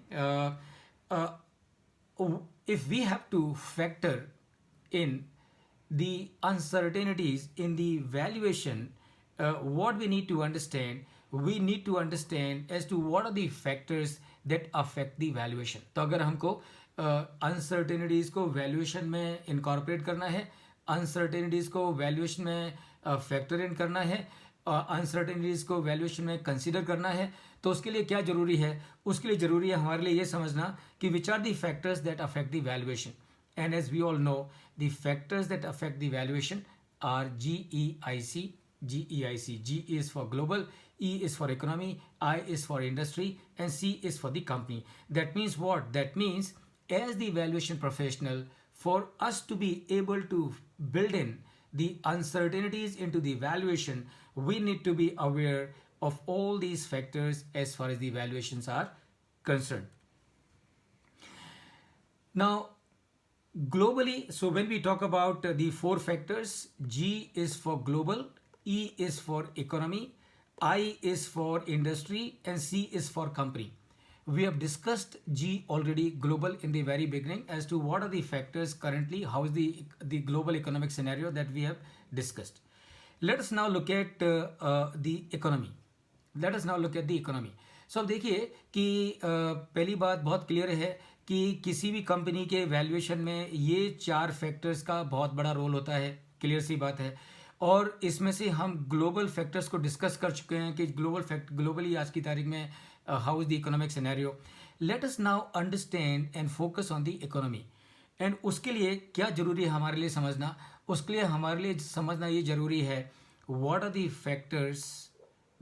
if we have to factor in the uncertainties in the valuation, what we need to understand as to what are the factors that affect the valuation. तो अगर हमको uncertainties को valuation में incorporate करना है, uncertainties को valuation में factor in करना है, अनसर्टेनिटीज को वैल्यूएशन में कंसीडर करना है, तो उसके लिए क्या जरूरी है? उसके लिए जरूरी है हमारे लिए ये समझना कि which are the factors that affect the valuation. And as we all know, the factors that affect the valuation are GEIC. G is for global, E is for economy, I is for industry, and C is for the company. That means what? That means as the valuation professional, for us to be able to build in the uncertainties into the valuation, we need to be aware of all these factors as far as the valuations are concerned. Now, globally, so when we talk about the four factors, G is for global, E is for economy, I is for industry, and C is for company. We have discussed G already, global, in the very beginning as to what are the factors currently, how is the global economic scenario that we have discussed. Let us now look at the economy. So अब देखिए कि पहली बात बहुत clear है कि किसी भी कंपनी के वैल्यूएशन में ये चार फैक्टर्स का बहुत बड़ा रोल होता है, क्लियर सी बात है. और इसमें से हम ग्लोबल फैक्टर्स को डिस्कस कर चुके हैं कि ग्लोबली आज की तारीख में how is the economic scenario. Let us now understand and focus on the economy. And उसके लिए क्या जरूरी है हमारे लिए समझना? उसके लिए हमारे लिए समझना ये जरूरी है, what are the factors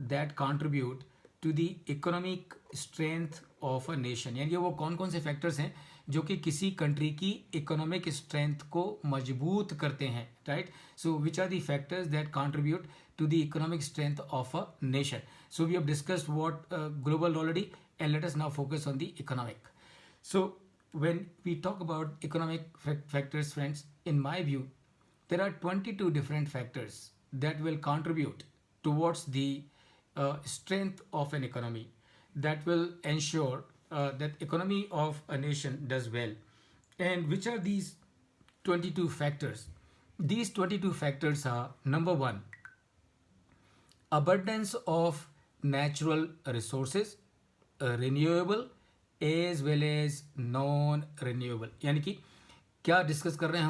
that contribute to the economic strength of a nation. यानी वो कौन कौन से फैक्टर्स हैं जो कि किसी कंट्री की इकोनॉमिक स्ट्रेंथ को मजबूत करते हैं, right? So which are the factors that contribute to the economic strength of a nation. So we have discussed what global already, and let us now focus on the economic. So when we talk about economic factors, friends, in my view, there are 22 different factors that will contribute towards the strength of an economy, that will ensure that economy of a nation does well. And which are these 22 factors? These 22 factors are: number one, abundance of natural resources, renewable as well as non renewable. यानी कि क्या discuss कर रहे हैं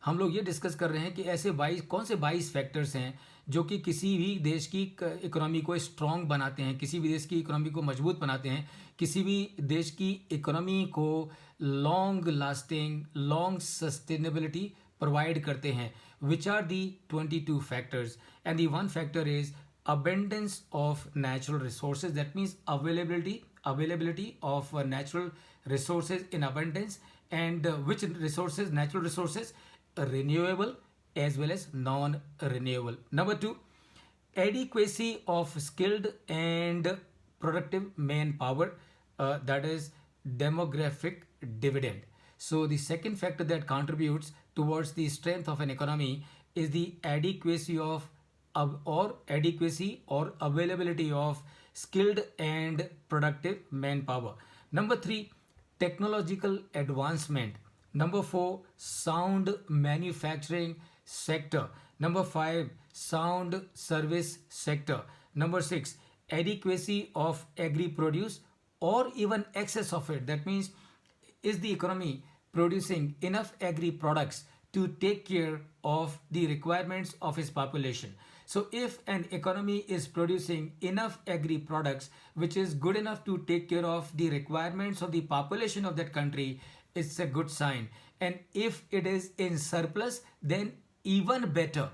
हम लोग ये discuss कर रहे हैं कि ऐसे 22 कौन से 22 फैक्टर्स हैं जो कि किसी भी देश की इकोनॉमी को स्ट्रॉन्ग बनाते हैं, किसी भी देश की इकोनॉमी को मजबूत बनाते हैं, किसी भी देश की इकोनॉमी को long lasting, long sustainability provide करते हैं। Which are the 22 factors? And the one factor is abundance of natural resources. That means availability of natural resources in abundance. And which resources? Natural resources, renewable as well as non renewable. Number two, adequacy of skilled and productive manpower, that is demographic dividend. So the second factor that contributes towards the strength of an economy is the adequacy or availability of skilled and productive manpower. Number three, technological advancement. Number four, sound manufacturing sector. Number five, sound service sector. Number six, adequacy of agri produce or even excess of it. That means, is the economy producing enough agri products to take care of the requirements of its population? So if an economy is producing enough agri products which is good enough to take care of the requirements of the population of that country, it's a good sign. And if it is in surplus, then even better.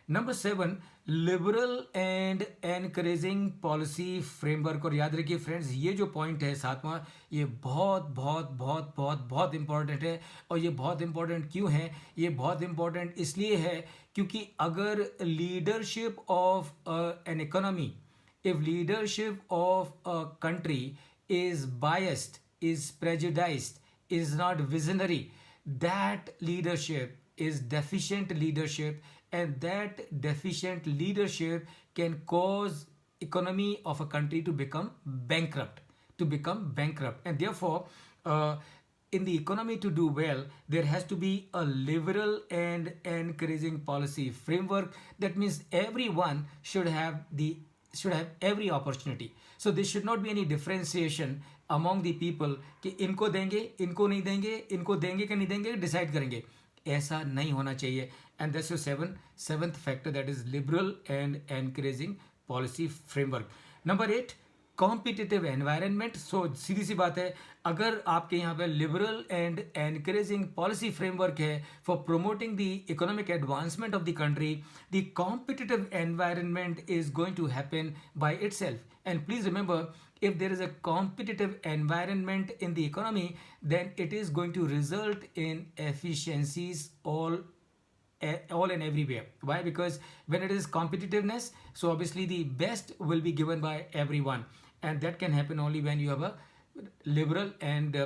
Number seven, liberal and encouraging policy framework. और याद रखिए friends, ये जो point है सातवां, ये बहुत बहुत बहुत बहुत बहुत इंपॉर्टेंट है। और ये बहुत इंपॉर्टेंट क्यों है? ये बहुत इंपॉर्टेंट इसलिए है क्योंकि अगर leadership of an economy, if leadership of a country is biased, is prejudiced, is not visionary, that leadership is deficient leadership, and that deficient leadership can cause economy of a country to become bankrupt. And therefore, in the economy to do well, there has to be a liberal and encouraging policy framework. That means everyone should have every opportunity. So there should not be any differentiation among the people कि इनको देंगे, इनको नहीं देंगे, इनको देंगे कि नहीं देंगे डिसाइड करेंगे, ऐसा नहीं होना चाहिए. And that's your seventh factor, that is liberal and encouraging policy framework. Number 8, competitive environment. So सीधी सी बात है, अगर आपके यहाँ पे liberal and encouraging policy framework है for promoting the economic advancement of the country, the competitive environment is going to happen by itself. And please remember, if there is a competitive environment in the economy, then it is going to result in efficiencies all and everywhere. Why? Because when it is competitiveness, so obviously the best will be given by everyone, and that can happen only when you have a liberal and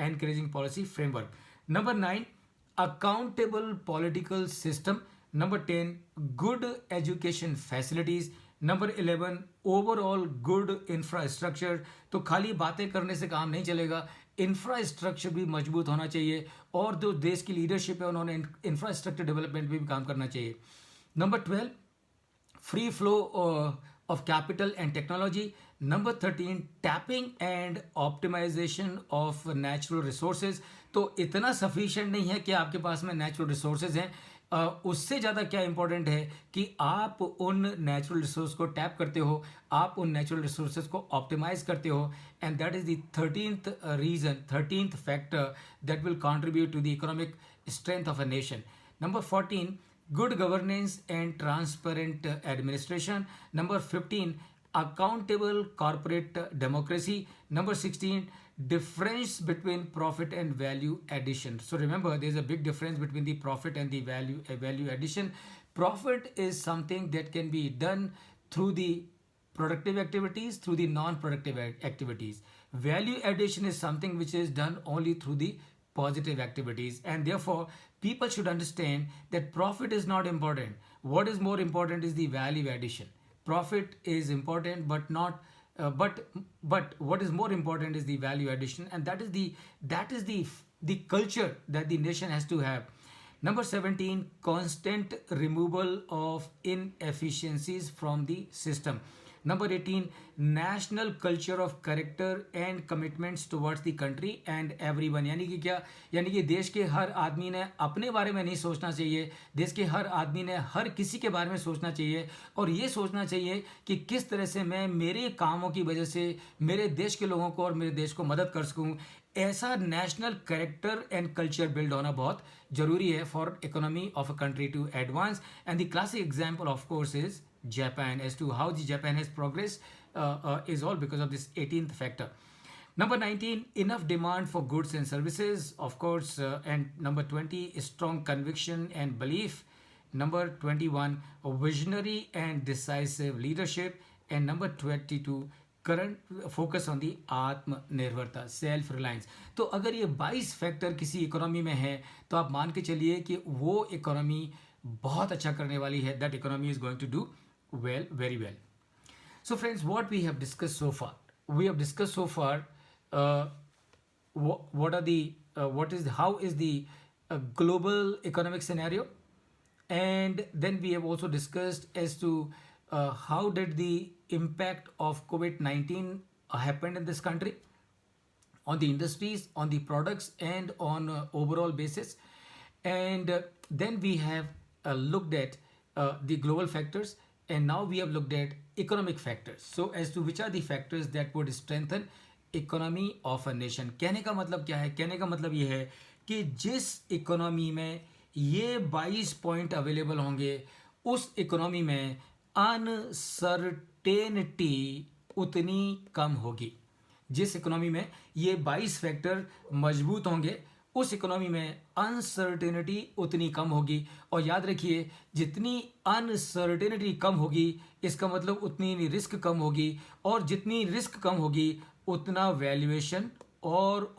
encouraging policy framework. Number 9, accountable political system. Number 10, good education facilities. Number 11, overall good infrastructure. तो खाली बातें करने से काम नहीं चलेगा, infrastructure भी मजबूत होना चाहिए, और जो देश की लीडरशिप है उन्होंने इंफ्रास्ट्रक्चर डेवलपमेंट में भी काम करना चाहिए. Number 12, free flow of capital and technology. Number 13, tapping and optimization of natural resources. तो इतना सफिशिएंट नहीं है कि आपके पास में नेचुरल रिसोर्सेज हैं, उससे ज़्यादा क्या इंपॉर्टेंट है कि आप उन नेचुरल रिसोर्स को टैप करते हो, आप उन नेचुरल रिसोर्सेज को ऑप्टिमाइज करते हो. And that is the 13th reason, 13th factor that will contribute to the economic strength of a nation. Number 14, good governance and transparent administration. Number 15, accountable corporate democracy. Number 16, difference between profit and value addition. So remember, there's a big difference between the profit and the value addition. Profit is something that can be done through the productive activities through the non-productive activities. Value addition is something which is done only through the positive activities, and therefore people should understand that profit is not important. What is more important is the value addition. Profit is important, but not but what is more important is the value addition, and that is the culture that the nation has to have. Number 17, constant removal of inefficiencies from the system. Number 18, national culture of character and commitments towards the country and everyone. यानी कि क्या, यानी कि देश के हर आदमी ने अपने बारे में नहीं सोचना चाहिए, देश के हर आदमी ने हर किसी के बारे में सोचना चाहिए, और ये सोचना चाहिए कि किस तरह से मैं मेरे कामों की वजह से मेरे देश के लोगों को और मेरे देश को मदद कर सकूं. ऐसा national character and culture build होना बहुत जरूरी है for economy of a country to advance. And the classic example of course is Japan. As to how the Japan has progressed is all because of this 18th factor. Number 19, enough demand for goods and services, of course, and number 20, strong conviction and belief. Number 21, visionary and decisive leadership, and number 22, current focus on the आत्मनिर्भरता, self reliance. तो अगर ये 22 factor किसी economy में है तो आप मान के चलिए कि वो इकोनॉमी बहुत अच्छा करने वाली है. That economy is going to do well, very well. So friends, what we have discussed so far, we have discussed so far what are the how is the global economic scenario, and then we have also discussed as to how did the impact of COVID-19 happen in this country on the industries, on the products, and on overall basis. And then we have looked at the global factors, and now we have looked at economic factors. So as to which are the factors that would strengthen economy of a nation. कहने का मतलब क्या है? कहने का मतलब ये है कि जिस इकोनॉमी में ये 22 पॉइंट अवेलेबल होंगे उस इकोनॉमी में अनसर्टेनिटी उतनी कम होगी. जिस इकोनॉमी में ये 22 फैक्टर मजबूत होंगे उस इकोनॉमी में अनसर्टेनिटी उतनी कम होगी. और याद रखिए, जितनी अनसर्टेनिटी कम होगी इसका मतलब उतनी रिस्क कम होगी, और जितनी रिस्क कम होगी उतना वैल्यूएशन और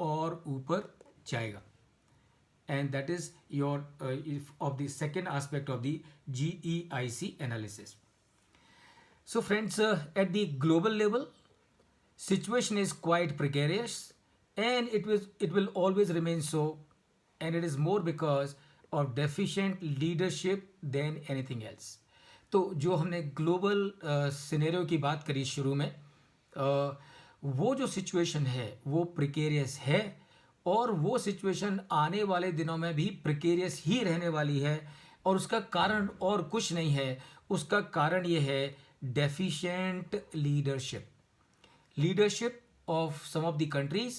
ऊपर जाएगा. And that is your of the second aspect of the GEIC analysis. So friends, at the global level situation is quite precarious, and it will always remain so, and it is more because of deficient leadership than anything else. तो जो हमने global scenario की बात करी शुरू में, वो जो सिचुएशन है वो प्रिकेरियस है, और वो सिचुएशन आने वाले दिनों में भी प्रिकेरियस ही रहने वाली है. और उसका कारण और कुछ नहीं है, उसका कारण ये है deficient leadership of some of the countries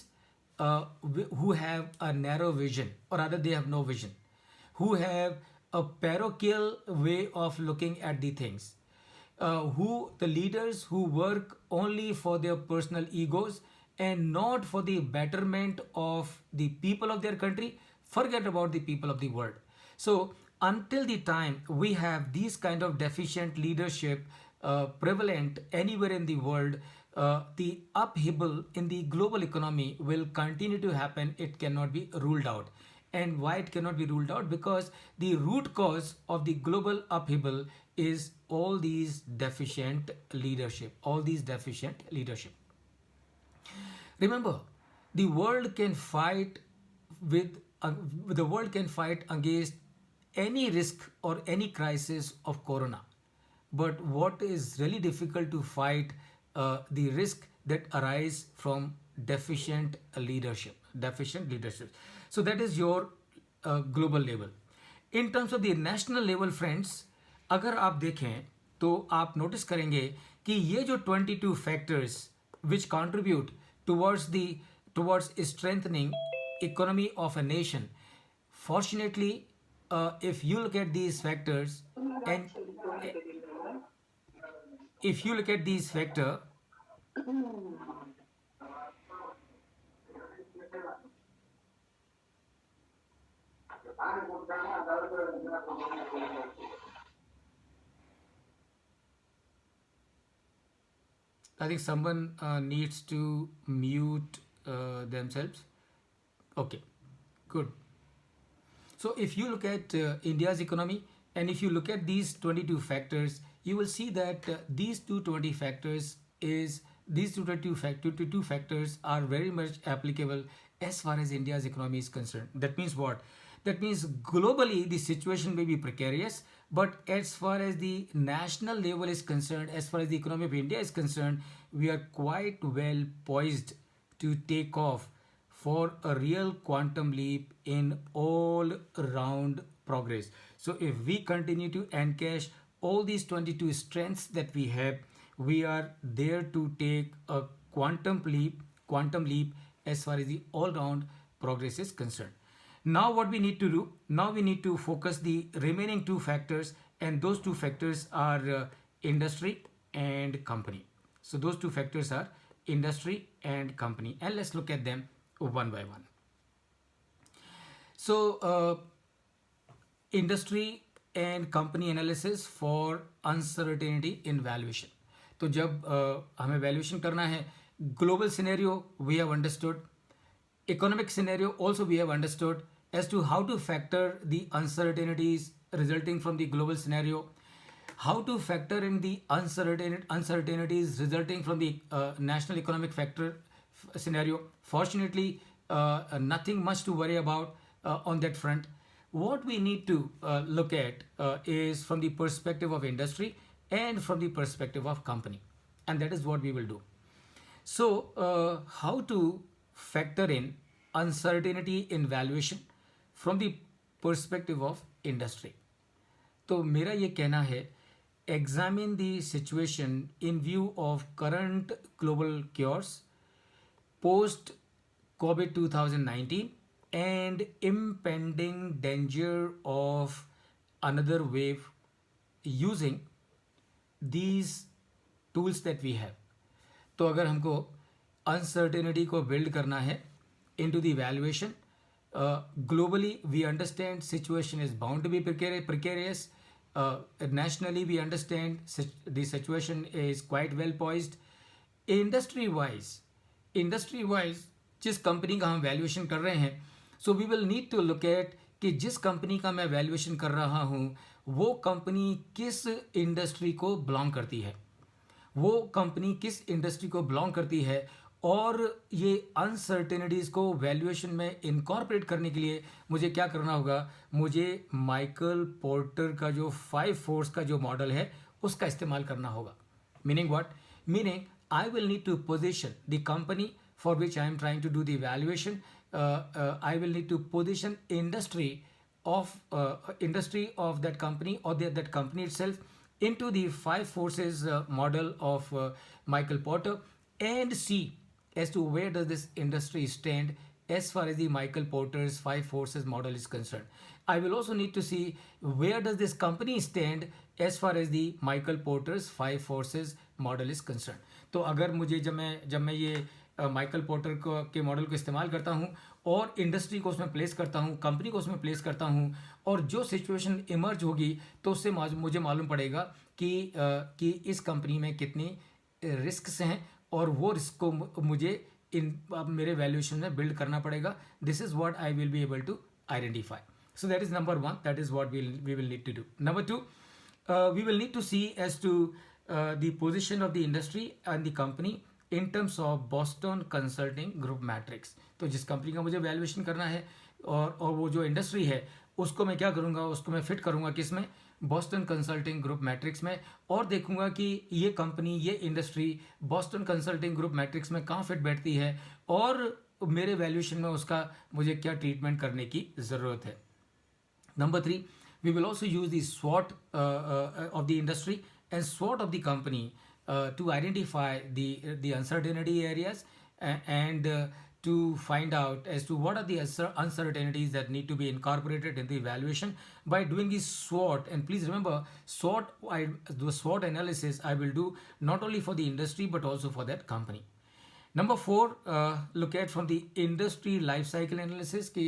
who have a narrow vision, or rather they have no vision, who have a parochial way of looking at the things, the leaders who work only for their personal egos and not for the betterment of the people of their country, forget about the people of the world. So until the time we have these kind of deficient leadership prevalent anywhere in the world, the upheaval in the global economy will continue to happen. It cannot be ruled out. And why it cannot be ruled out? Because the root cause of the global upheaval is all these deficient leadership. Remember, the world can fight against any risk or any crisis of corona. But what is really difficult to fight the risk that arise from deficient leadership. So that is your global level. In terms of the national level, friends, अगर आप देखें तो आप notice करेंगे कि ये जो 22 factors which contribute towards strengthening economy of a nation, fortunately, if you look at these factors and if you look at these factors, I think someone needs to mute themselves. Okay, good. So if you look at India's economy and if you look at these 22 factors, you will see that these 22 factors are very much applicable as far as India's economy is concerned. That means what? That means globally the situation may be precarious, but as far as the national level is concerned, as far as the economy of India is concerned, we are quite well poised to take off for a real quantum leap in all round progress. So if we continue to encash all these 22 strengths that we have, we are there to take a quantum leap as far as the all round progress is concerned. Now what we need to do, now we need to focus the remaining two factors, and those two factors are industry and company. So those two factors are industry and company, and let's look at them one by one. So industry and company analysis for uncertainty in valuation. तो जब हमें valuation करना है, global scenario we have understood, economic scenario also we have understood as to how to factor the uncertainties resulting from the global scenario, how to factor in the uncertainties resulting from the national economic factor scenario. Fortunately, nothing much to worry about on that front. What we need to look at is from the perspective of industry and from the perspective of company, and that is what we will do. So, how to factor in uncertainty in valuation from the perspective of industry? तो मेरा ये कहना है, examine the situation in view of current global chaos, post COVID 2019, and impending danger of another wave using these tools that we have. तो अगर हमको uncertainty को build करना है into the valuation, globally we understand situation is bound to be precarious. Nationally we understand the situation is quite well poised. Industry wise जिस company का हम valuation कर रहे हैं, so we will need to look at कि जिस company का मैं वैल्यूएशन कर रहा हूँ वो कंपनी किस इंडस्ट्री को बिलोंग करती है, वो कंपनी किस इंडस्ट्री को बिलोंग करती है, और ये अनसर्टेनिटीज़ को वैल्यूएशन में इनकॉर्पोरेट करने के लिए मुझे क्या करना होगा, मुझे माइकल पोर्टर का जो 5 फोर्स का जो मॉडल है उसका इस्तेमाल करना होगा. Meaning what? Meaning I will need to position the company for which I am trying to do the evaluation. I will need to position industry of that company or that company itself into the 5 forces model of Michael Porter, and see as to where does this industry stand as far as the Michael Porter's 5 forces model is concerned. I will also need to see where does this company stand as far as the Michael Porter's 5 forces model is concerned. तो अगर मुझे जब मैं ये Michael porter के model को इस्तेमाल करता हूँ और इंडस्ट्री को उसमें प्लेस करता हूँ, कंपनी को उसमें प्लेस करता हूँ, और जो सिचुएशन इमर्ज होगी तो उससे मुझे मालूम पड़ेगा कि इस कंपनी में कितनी रिस्क्स हैं और वो रिस्क को मुझे मेरे वैल्यूएशन में बिल्ड करना पड़ेगा. This is what I will be able to identify. So that is number 1. That is what we will need to do. Number 2, we will need to see as to the position of the industry and the company in terms of Boston Consulting Group Matrix. तो जिस company का मुझे valuation करना है और वो जो industry है उसको मैं क्या करूँगा, उसको मैं फिट करूँगा किस में, बॉस्टन कंसल्टिंग ग्रुप मैट्रिक्स में, और देखूंगा कि ये कंपनी ये industry Boston consulting group matrix में कहाँ फिट बैठती है और मेरे वैल्यूएशन में उसका मुझे क्या ट्रीटमेंट करने की ज़रूरत है. Number 3, we will also use the SWOT of the industry and SWOT of the company to identify the uncertainty areas and to find out as to what are the uncertainties that need to be incorporated in the evaluation by doing the SWOT. And please remember, the SWOT analysis I will do not only for the industry but also for that company. Number 4, look at from the industry life cycle analysis कि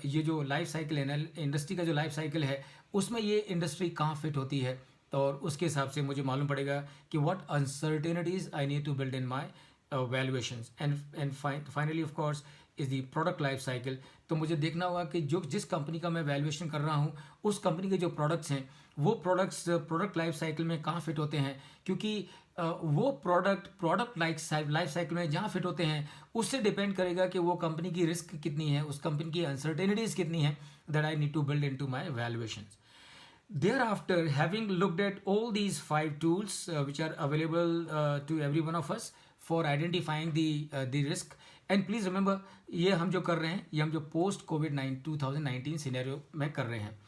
ये जो life cycle industry का जो life cycle है उसमें ये industry कहाँ fit होती है, और उसके हिसाब से मुझे मालूम पड़ेगा कि what uncertainties I need to build in my valuations and finally of course is the product life cycle. तो मुझे देखना होगा कि जो जिस कंपनी का मैं वैल्यूएशन कर रहा हूँ उस कंपनी के जो प्रोडक्ट्स हैं वो प्रोडक्ट लाइफ साइकिल में कहाँ फिट होते हैं, क्योंकि वो प्रोडक्ट लाइफ साइकिल में जहाँ फिट होते हैं उससे डिपेंड करेगा कि वो कंपनी की रिस्क कितनी है, उस कंपनी की अनसर्टेनिटीज कितनी है, that I need to build into my valuations. Thereafter, having looked at all these five tools which are available to every one of us for identifying the risk, and please remember ये हम जो कर रहे हैं ये हम जो post Covid 2019 scenario में कर रहे हैं।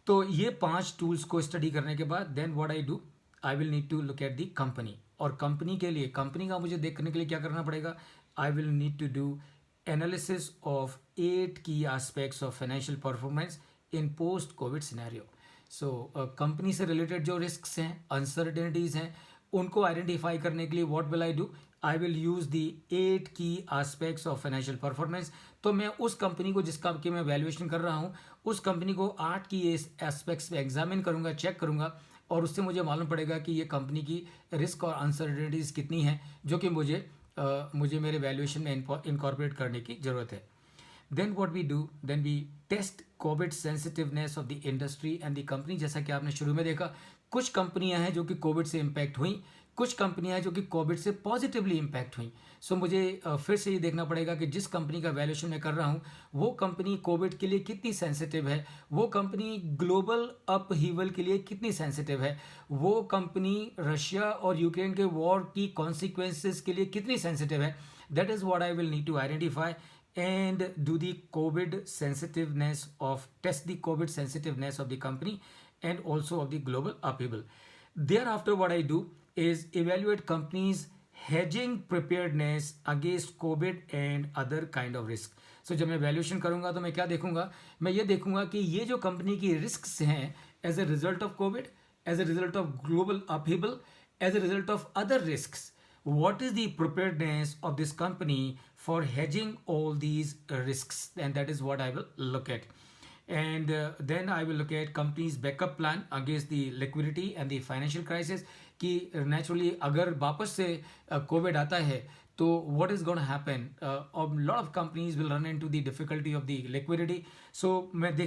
तो ये 5 टूल्स को स्टडी करने के बाद then what I do, I will need to look at the company. और कंपनी के लिए, कंपनी का मुझे देखने के लिए क्या करना पड़ेगा, I will need to do analysis of 8 key aspects of financial performance in post Covid scenario. So company से रिलेटेड जो रिस्क्स हैं, अनसर्टेनिटीज़ हैं, उनको आइडेंटिफाई करने के लिए what will I do, I will use the 8 key aspects of financial performance. तो मैं उस कंपनी को जिसका कि मैं वैल्यूएशन कर रहा हूँ उस कंपनी को 8 की एस्पेक्ट्स पे एग्जामिन करूँगा, चेक करूँगा, और उससे मुझे मालूम पड़ेगा कि ये कंपनी की रिस्क और अनसर्टेनिटीज़ कितनी हैं जो कि मुझे मेरे वैल्यूएशन में इनकॉर्पोरेट करने की ज़रूरत है। Then what we do, then we test Covid sensitiveness of the industry and the company. जैसा कि आपने शुरू में देखा, कुछ कंपनियां हैं जो कि कोविड से इम्पैक्ट हुई, कुछ कंपनियां हैं जो कि कोविड से पॉजिटिवली इम्पैक्ट हुई। सो मुझे फिर से ये देखना पड़ेगा कि जिस कंपनी का वैल्यूएशन मैं कर रहा हूँ वो कंपनी कोविड के लिए कितनी सेंसिटिव है, वो कंपनी ग्लोबल अपहीवल के लिए कितनी सेंसिटिव है, वो कंपनी रशिया और यूक्रेन के वॉर की कॉन्सिक्वेंसेस के लिए कितनी सेंसिटिव है। That is what I will need to identify and do the COVID sensitiveness of test the COVID sensitiveness of the company and also of the global upheaval. Thereafter, what I do is evaluate companies' hedging preparedness against COVID and other kind of risk. So जब मैं valuation करूंगा तो मैं क्या देखूंगा, मैं ये देखूंगा कि ये जो कंपनी की रिस्क्स हैं as a result of covid, as a result of global upheaval, as a result of other risks, what is the preparedness of this company for hedging all these risks, and that is what I will look at. And then I will look at company's backup plan against the liquidity and the financial crisis, कि naturally अगर वापस से Covid आता है तो what is going to happen, a lot of companies will run into the difficulty of the liquidity. So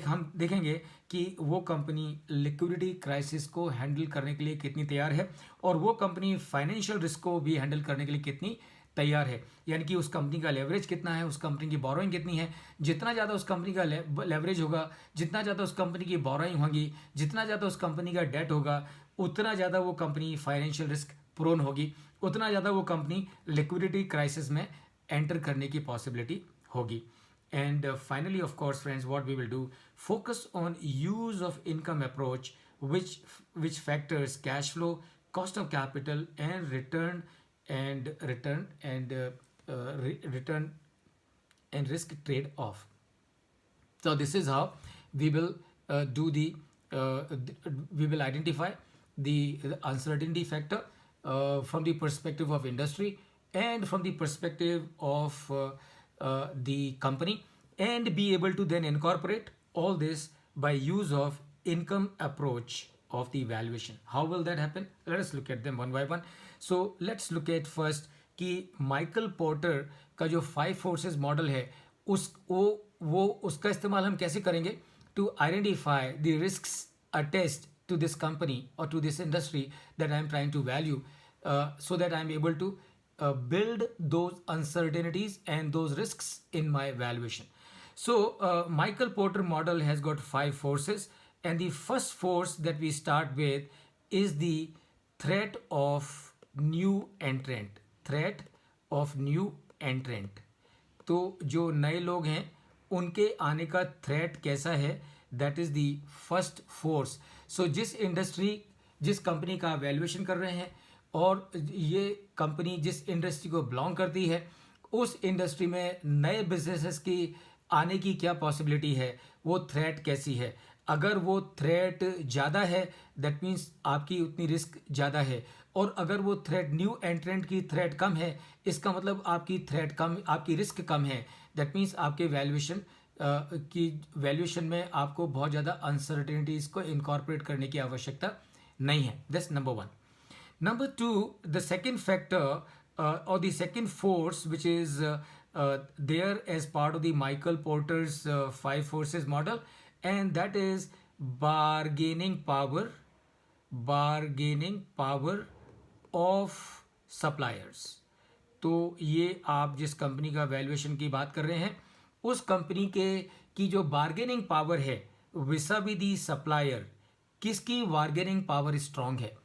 हम देखेंगे कि वो कंपनी लिक्विडिटी क्राइसिस को हैंडल करने के लिए कितनी तैयार है और वो कंपनी फाइनेंशियल रिस्क को भी हैंडल करने के लिए कितनी तैयार है। यानी कि उस कंपनी का लेवरेज कितना है, उस कंपनी की बोरोइंग कितनी है। जितना ज़्यादा उस कंपनी का लेवरेज होगा, जितना ज़्यादा उस कंपनी की बोरोइंग होगी, जितना ज़्यादा उस कंपनी का डेट होगा, उतना ज़्यादा वो कंपनी फाइनेंशियल रिस्क प्रोन होगी, उतना ज़्यादा वो कंपनी लिक्विडिटी क्राइसिस में एंटर करने की पॉसिबिलिटी होगी। And finally, of course, friends, what we will do, focus on use of income approach, which factors cash flow, cost of capital, and return and risk trade off. So this is how we will we will identify the uncertainty factor from the perspective of industry and from the perspective of the company, and be able to then incorporate all this by use of income approach of the valuation. How will that happen? Let us look at them one by one. So let's look at first कि Michael porter का जो 5 forces model है वो उसका इस्तेमाल हम कैसे करेंगे to identify the risks attest to this company or to this industry that I am trying to value, so that I am able to build those uncertainties and those risks in my valuation. So Michael Porter model has got 5 forces, and the first force that we start with is the threat of new entrant. Threat of new entrant. तो जो नए लोग हैं उनके आने का threat कैसा है, that is the first force. So जिस कंपनी का वैल्यूएशन कर रहे हैं और ये कंपनी जिस इंडस्ट्री को बिलोंग करती है उस इंडस्ट्री में नए बिजनेसेस की आने की क्या पॉसिबिलिटी है, वो थ्रेट कैसी है. अगर वो थ्रेट ज़्यादा है दैट मीन्स आपकी उतनी रिस्क ज़्यादा है, और अगर वो थ्रेट न्यू एंट्रेंट की थ्रेट कम है इसका मतलब आपकी थ्रेट कम, आपकी रिस्क कम है. दैट मीन्स आपके वैल्यूएशन में आपको बहुत ज़्यादा अनसर्टेनिटीज़ को इनकॉर्पोरेट करने की आवश्यकता नहीं है. That's number one. Number two, the second factor or the second force which is there as part of the Michael Porter's five forces model, and that is bargaining power, bargaining power of suppliers. तो ये आप जिस company का valuation की बात कर रहे हैं, उस कंपनी के की जो बार्गेनिंग पावर है विसा भी दी सप्लायर, किसकी बार्गेनिंग पावर स्ट्रांग है?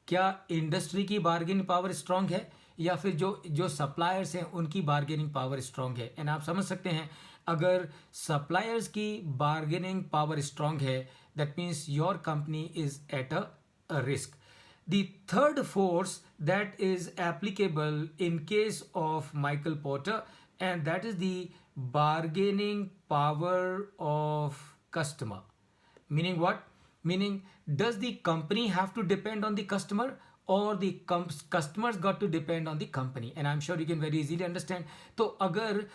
क्या इंडस्ट्री की बार्गेनिंग पावर स्ट्रांग है या फिर जो जो सप्लायर्स हैं उनकी बार्गेनिंग पावर स्ट्रांग है? एंड आप समझ सकते हैं अगर सप्लायर्स की बार्गेनिंग पावर स्ट्रांग है, that means your company is at a risk. The third force that is applicable in case of Michael Porter, and that is the bargaining power of customer. Meaning what? Meaning, does the company have to depend on the customer or the customers got to depend on the company? And I'm sure you can very easily understand. तो अगर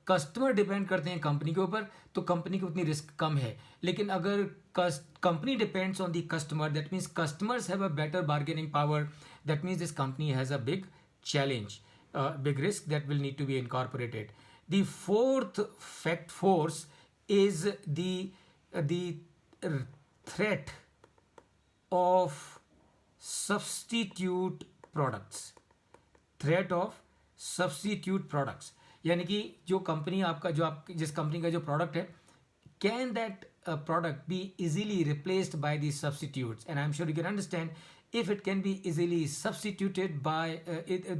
customer depend करते हैं company के ऊपर तो company की उतनी risk कम है, लेकिन अगर company depends on the customer, that means customers have a better bargaining power, that means this company has a big challenge, big risk that will need to be incorporated. The fourth fact force is the threat of substitute products. Threat of substitute products, यानी कि जो company आपका जो आप जिस company का जो product है, can that product be easily replaced by the substitutes? And I'm sure you can understand, if it can be easily substituted by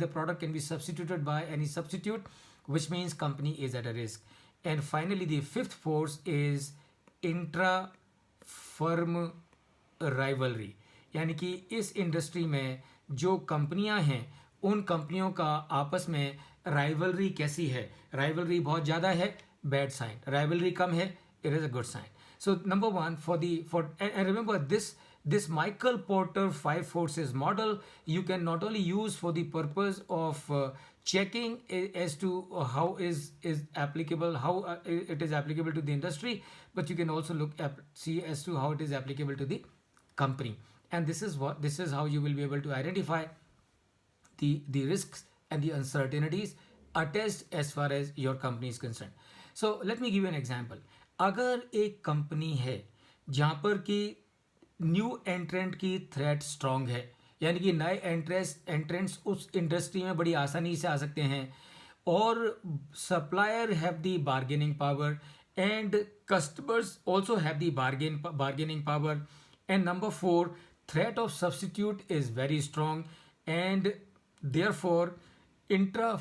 the product can be substituted by any substitute, which means company is at a risk. And finally, the fifth force is intra firm rivalry, यानी कि इस industry में जो कंपनियां हैं उन कंपनियों का आपस में राइवलरी कैसी है? राइवलरी बहुत ज़्यादा है, बैड साइन. राइवलरी कम है, it is a good sign. So number one and remember this Michael Porter five forces model you can not only use for the purpose of checking as to how is applicable, how it is applicable to the industry, but you can also see as to how it is applicable to the company. And this is how you will be able to identify the risks and the uncertainties attached as far as your company is concerned. So let me give you an example. अगर एक company है जहाँ पर कि new एंट्रेंट की threat strong है, यानी कि नए एंट्रेंट्स उस इंडस्ट्री में बड़ी आसानी से आ सकते हैं, और supplier have the bargaining power and customers also have the bargaining power, and number four, threat of substitute is very strong, and therefore intra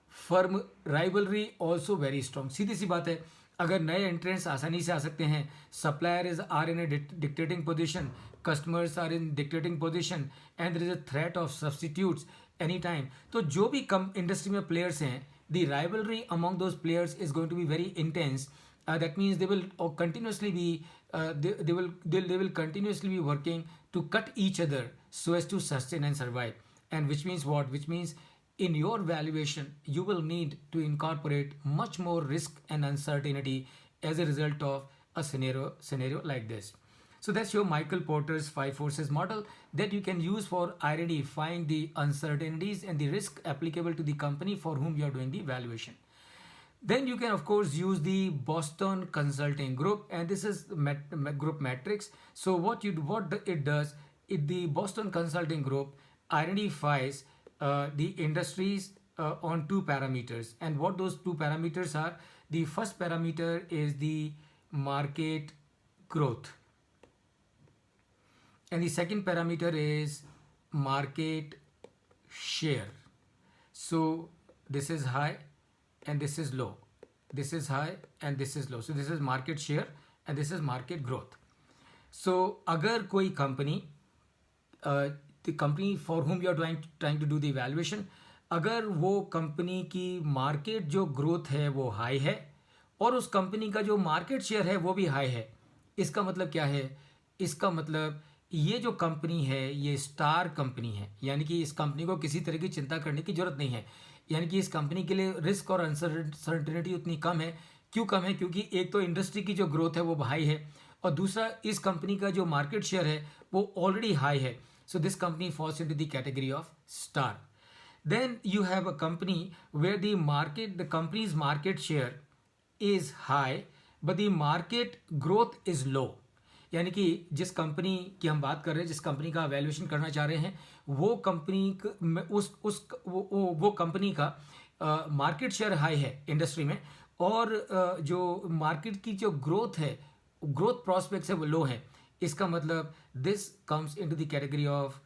firm rivalry also very strong. सीधी सी बात है, अगर नए एंट्रेंट्स आसानी से आ सकते हैं, suppliers are in a dictating position, customers are in dictating position, and there is a threat of substitutes any time, तो जो भी कम इंडस्ट्री में प्लेयर्स हैं, the rivalry among those players is going to be very intense. That means they will continuously be they will continuously be working to cut each other so as to sustain and survive. And which means what? Which means in your valuation you will need to incorporate much more risk and uncertainty as a result of a scenario like this. So that's your Michael Porter's five forces model that you can use for identifying the uncertainties and the risk applicable to the company for whom you are doing the valuation. Then you can of course use the Boston Consulting Group, and this is group matrix. So what it does, the Boston Consulting Group identifies the industries on two parameters, and what those two parameters are: the first parameter is the market growth, and the second parameter is market share. So this is high and this is low, this is high and this is low. So this is market share and this is market growth. So अगर कोई company, the company for whom you are trying to do the evaluation, अगर वो company की market जो growth है वो high है और उस कंपनी का जो मार्केट शेयर है वो भी हाई है, इसका मतलब क्या है? इसका मतलब ये जो कंपनी है ये स्टार कंपनी है, यानी कि इस कंपनी को किसी तरह की चिंता करने की जरूरत नहीं है, यानी कि इस कंपनी के लिए रिस्क और अनसर्टेनिटी उतनी कम है. क्यों कम है? क्योंकि एक तो इंडस्ट्री की जो ग्रोथ है वो हाई है, और दूसरा इस कंपनी का जो मार्केट शेयर है वो ऑलरेडी हाई है, so this company falls into the category of star. Then you have a company where the company's market share is high but the market growth is low. यानी कि जिस company की हम बात कर रहे हैं, जिस कंपनी का वैल्यूएशन करना चाह रहे हैं, वो कंपनी वो कंपनी का मार्केट शेयर हाई है इंडस्ट्री में, और जो मार्केट की जो ग्रोथ है, ग्रोथ प्रोस्पेक्ट्स है वो लो है. इसका मतलब this comes into the category of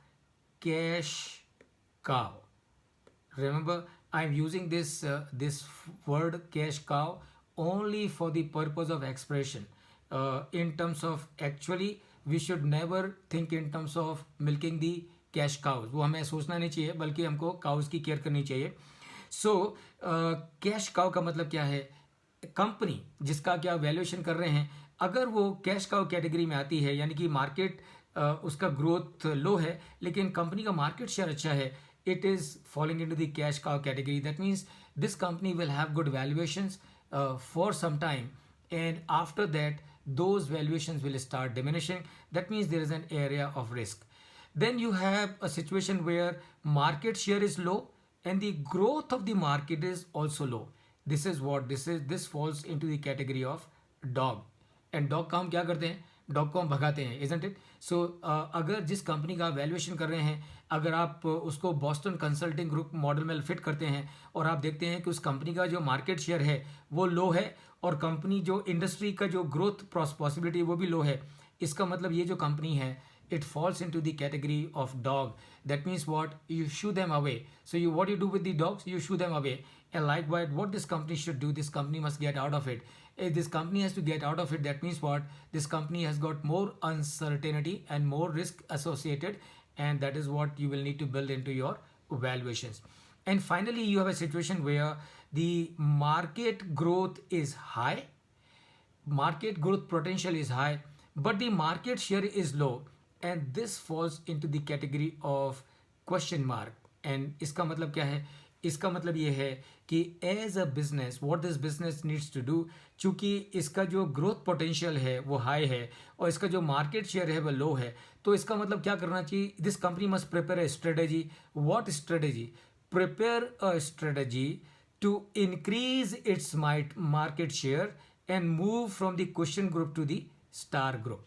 cash cow. Remember, I am using this word cash cow only for the purpose of expression. In terms of actually, we should never think in terms of milking the cash cows. वो हमें सोचना नहीं चाहिए, बल्कि हमको cows की care करनी चाहिए. So cash cow का मतलब क्या है? कंपनी जिसका क्या वैल्यूएशन कर रहे हैं, अगर वो कैश काउ कैटेगरी में आती है, यानी कि मार्केट उसका ग्रोथ लो है लेकिन कंपनी का मार्केट शेयर अच्छा है, it is falling into the cash cow category. That means this company will have good valuations for some time, and after that those valuations will start diminishing. That means there is an area of risk. Then you have a situation where market share is low and the growth of the market is also low. This falls into the category of dog. And dog का हम क्या करते हैं? Dog को हम भगाते हैं, isn't it? सो अगर जिस कंपनी का वैल्यूएशन कर रहे हैं, अगर आप उसको बॉस्टन कंसल्टिंग ग्रुप मॉडल में फिट करते हैं और आप देखते हैं कि उस कंपनी का जो मार्केट शेयर है वो लो है और कंपनी जो इंडस्ट्री का जो ग्रोथ पॉसिबिलिटी वो भी लो है, इसका मतलब ये जो कंपनी है it falls into the category of dog. That means what? You shoo them away. So what you do with the dogs? You shoo them away. And likewise, what this company should do, this company must get out of it. If this company has to get out of it, that means what? This company has got more uncertainty and more risk associated, and that is what you will need to build into your valuations. And finally, you have a situation where the market growth is high, market growth potential is high, but the market share is low, and this falls into the category of question mark. And इसका मतलब क्या है? इसका मतलब ये है कि as a business what this business needs to do, चूँकि इसका जो ग्रोथ पोटेंशियल है वो हाई है और इसका जो मार्केट शेयर है वो लो है, तो इसका मतलब क्या करना चाहिए? This company must prepare a strategy. What strategy? Prepare a strategy to increase its market share and move from the question group to the star group.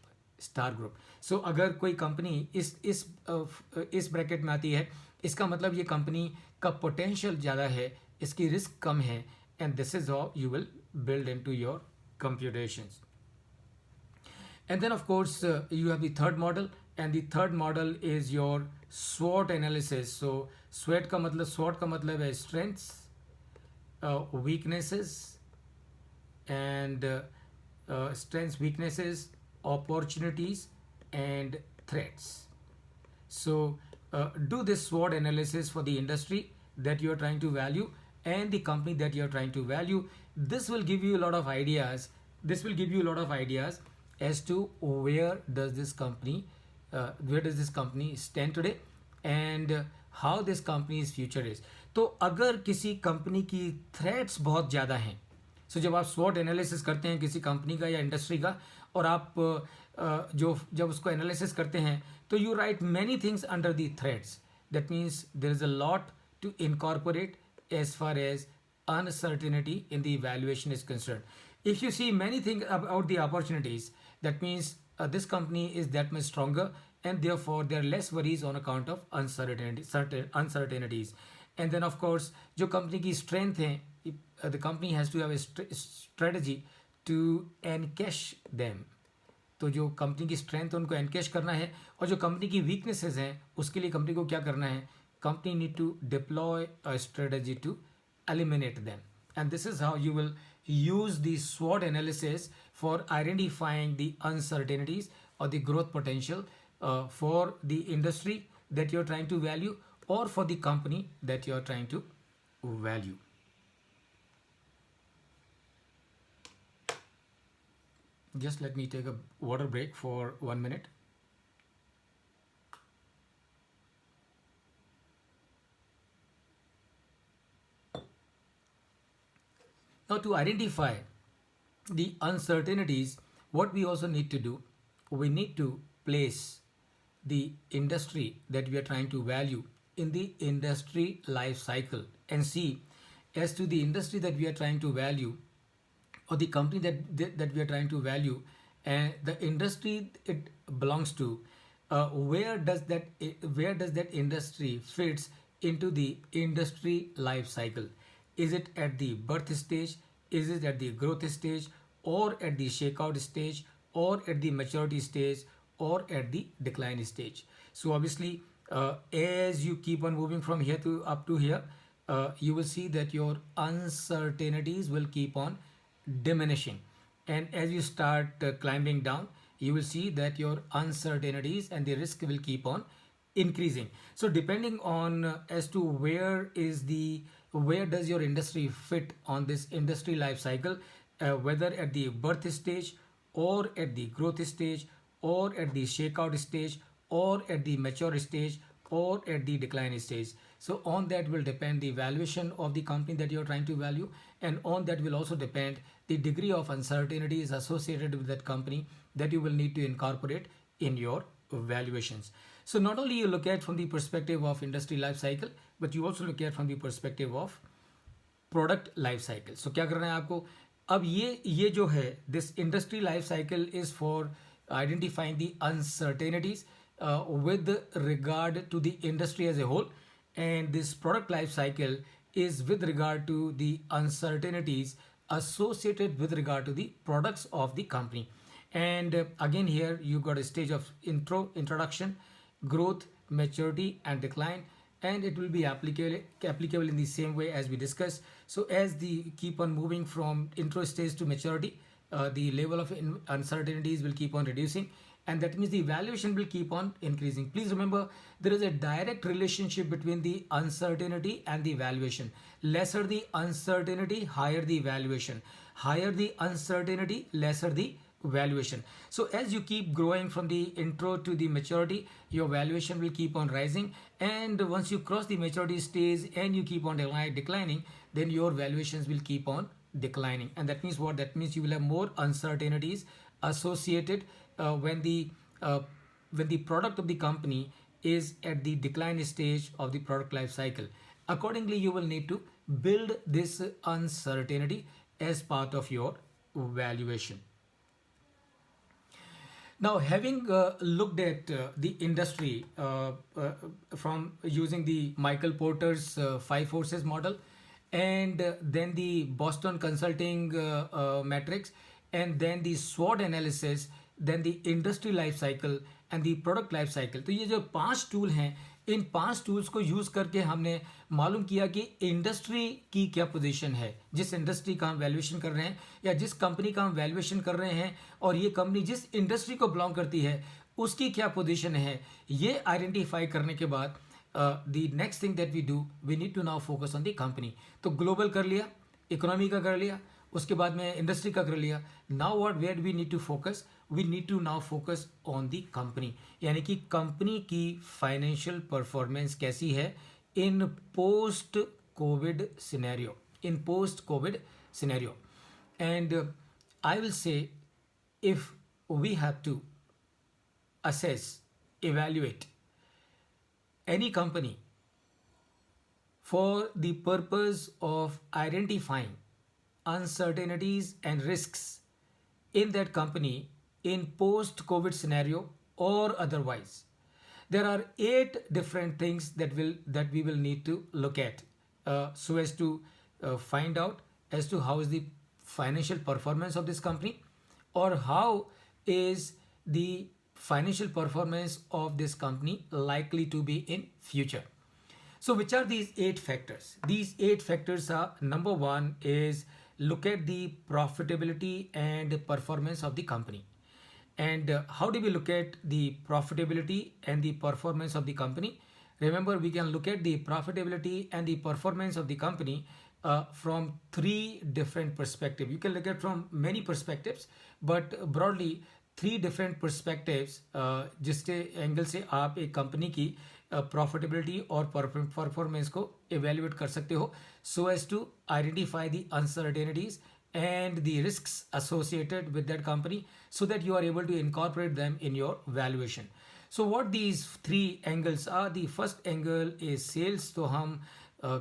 So अगर कोई कंपनी इस ब्रैकेट में आती है, इसका मतलब ये कंपनी का पोटेंशियल ज़्यादा है, इसकी रिस्क कम है, and this is how you will build into your computations. And then of course you have the third model, and the third model is your SWOT analysis. So SWOT का मतलब है strengths, weaknesses, and strengths, weaknesses, opportunities, and threats. So do this SWOT analysis for the industry that you are trying to value and the company that you are trying to value. This will give you a lot of ideas. As to where does this company stand today, and how this company's future is. तो अगर किसी company की threats बहुत ज़्यादा हैं, सो जब आप स्वॉट analysis करते हैं किसी कंपनी का या इंडस्ट्री का, और आप जब उसको एनालिसिस करते हैं, तो you write many things under the threats. That means there is a lot to incorporate as far as uncertainty in the evaluation is concerned. If you see many things about the opportunities, that means this company is that much stronger, and therefore there are less worries on account of uncertainties. And then of course जो company की strength है, the company has to have a strategy to encash them. तो जो company की strength है उनको encash करना है, और जो कंपनी की वीकनेसेस हैं उसके लिए कंपनी को क्या करना है? Company need to deploy a strategy to eliminate them. And this is how you will use the SWOT analysis for identifying the uncertainties or the growth potential for the industry that you're trying to value, or for the company that you're trying to value. Just let me take a water break for 1 minute. Now, to identify the uncertainties, what we also need to do, we need to place the industry that we are trying to value in the industry life cycle and see as to the industry that we are trying to value or the company that we are trying to value and the industry it belongs to, where does that industry fits into the industry life cycle. Is it at the birth stage, is it at the growth stage, or at the shakeout stage, or at the maturity stage, or at the decline stage? So obviously, as you keep on moving from here to up to here, you will see that your uncertainties will keep on diminishing, and as you start climbing down, you will see that your uncertainties and the risk will keep on increasing. So depending on as to where does your industry fit on this industry life cycle, whether at the birth stage, or at the growth stage, or at the shakeout stage, or at the mature stage, or at the decline stage. So on that will depend the valuation of the company that you're trying to value, and on that will also depend the degree of uncertainty is associated with that company that you will need to incorporate in your valuations. So not only you look at from the perspective of industry life cycle, but you also look at from the perspective of product life cycle. So क्या करना है आपको, अब ये जो है this industry life cycle is for identifying the uncertainties with regard to the industry as a whole, and this product life cycle is with regard to the uncertainties associated with regard to the products of the company. And again here you got a stage of introduction, growth, maturity, and decline, and it will be applicable in the same way as we discussed. So as the keep on moving from intro stage to maturity, the level of uncertainties will keep on reducing, and that means the valuation will keep on increasing. Please remember, there is a direct relationship between the uncertainty and the valuation. Lesser the uncertainty, higher the valuation. Higher the uncertainty, lesser the valuation. So as you keep growing from the intro to the maturity, your valuation will keep on rising, and once you cross the maturity stage and you keep on declining, then your valuations will keep on declining. And that means what? That means you will have more uncertainties associated when the product of the company is at the decline stage of the product life cycle. Accordingly, you will need to build this uncertainty as part of your valuation. Now, having looked at the industry from using the Michael Porter's 5 forces model, and then the Boston Consulting matrix, and then the SWOT analysis, then the industry life cycle and the product life cycle. तो ये जो 5 tool हैं, इन 5 tools को use करके हमने मालूम किया कि इंडस्ट्री की क्या पोजीशन है, जिस इंडस्ट्री का हम वैल्यूएशन कर रहे हैं या जिस कंपनी का हम वैल्यूएशन कर रहे हैं, और ये कंपनी जिस इंडस्ट्री को बिलोंग करती है उसकी क्या पोजीशन है. ये आइडेंटिफाई करने के बाद the next thing that we do, we need to now focus on the company. तो ग्लोबल कर लिया, इकोनॉमी का कर लिया, उसके बाद में इंडस्ट्री का कर लिया. Now what where we need to focus, we need to now focus on the company, यानी कि कंपनी की फाइनेंशियल परफॉर्मेंस कैसी है in post Covid scenario, in post Covid scenario. And I will say if we have to assess, evaluate any company for the purpose of identifying uncertainties and risks in that company in post-COVID scenario or otherwise, there are 8 different things that we will need to look at, so as to find out as to how is the financial performance of this company, or how is the financial performance of this company likely to be in future. So which are these 8 factors? These 8 factors are, number 1 is look at the profitability and performance of the company. And how do we look at the profitability and the performance of the company? Remember, we can look at the profitability and the performance of the company from 3 different perspectives. You can look at from many perspectives, but broadly 3 different perspectives, जिसके angle से आप एक company की profitability और performance को evaluate कर सकते हो, so as to identify the uncertainties and the risks associated with that company so that you are able to incorporate them in your valuation. So what these three angles are, the first angle is sales. तो हम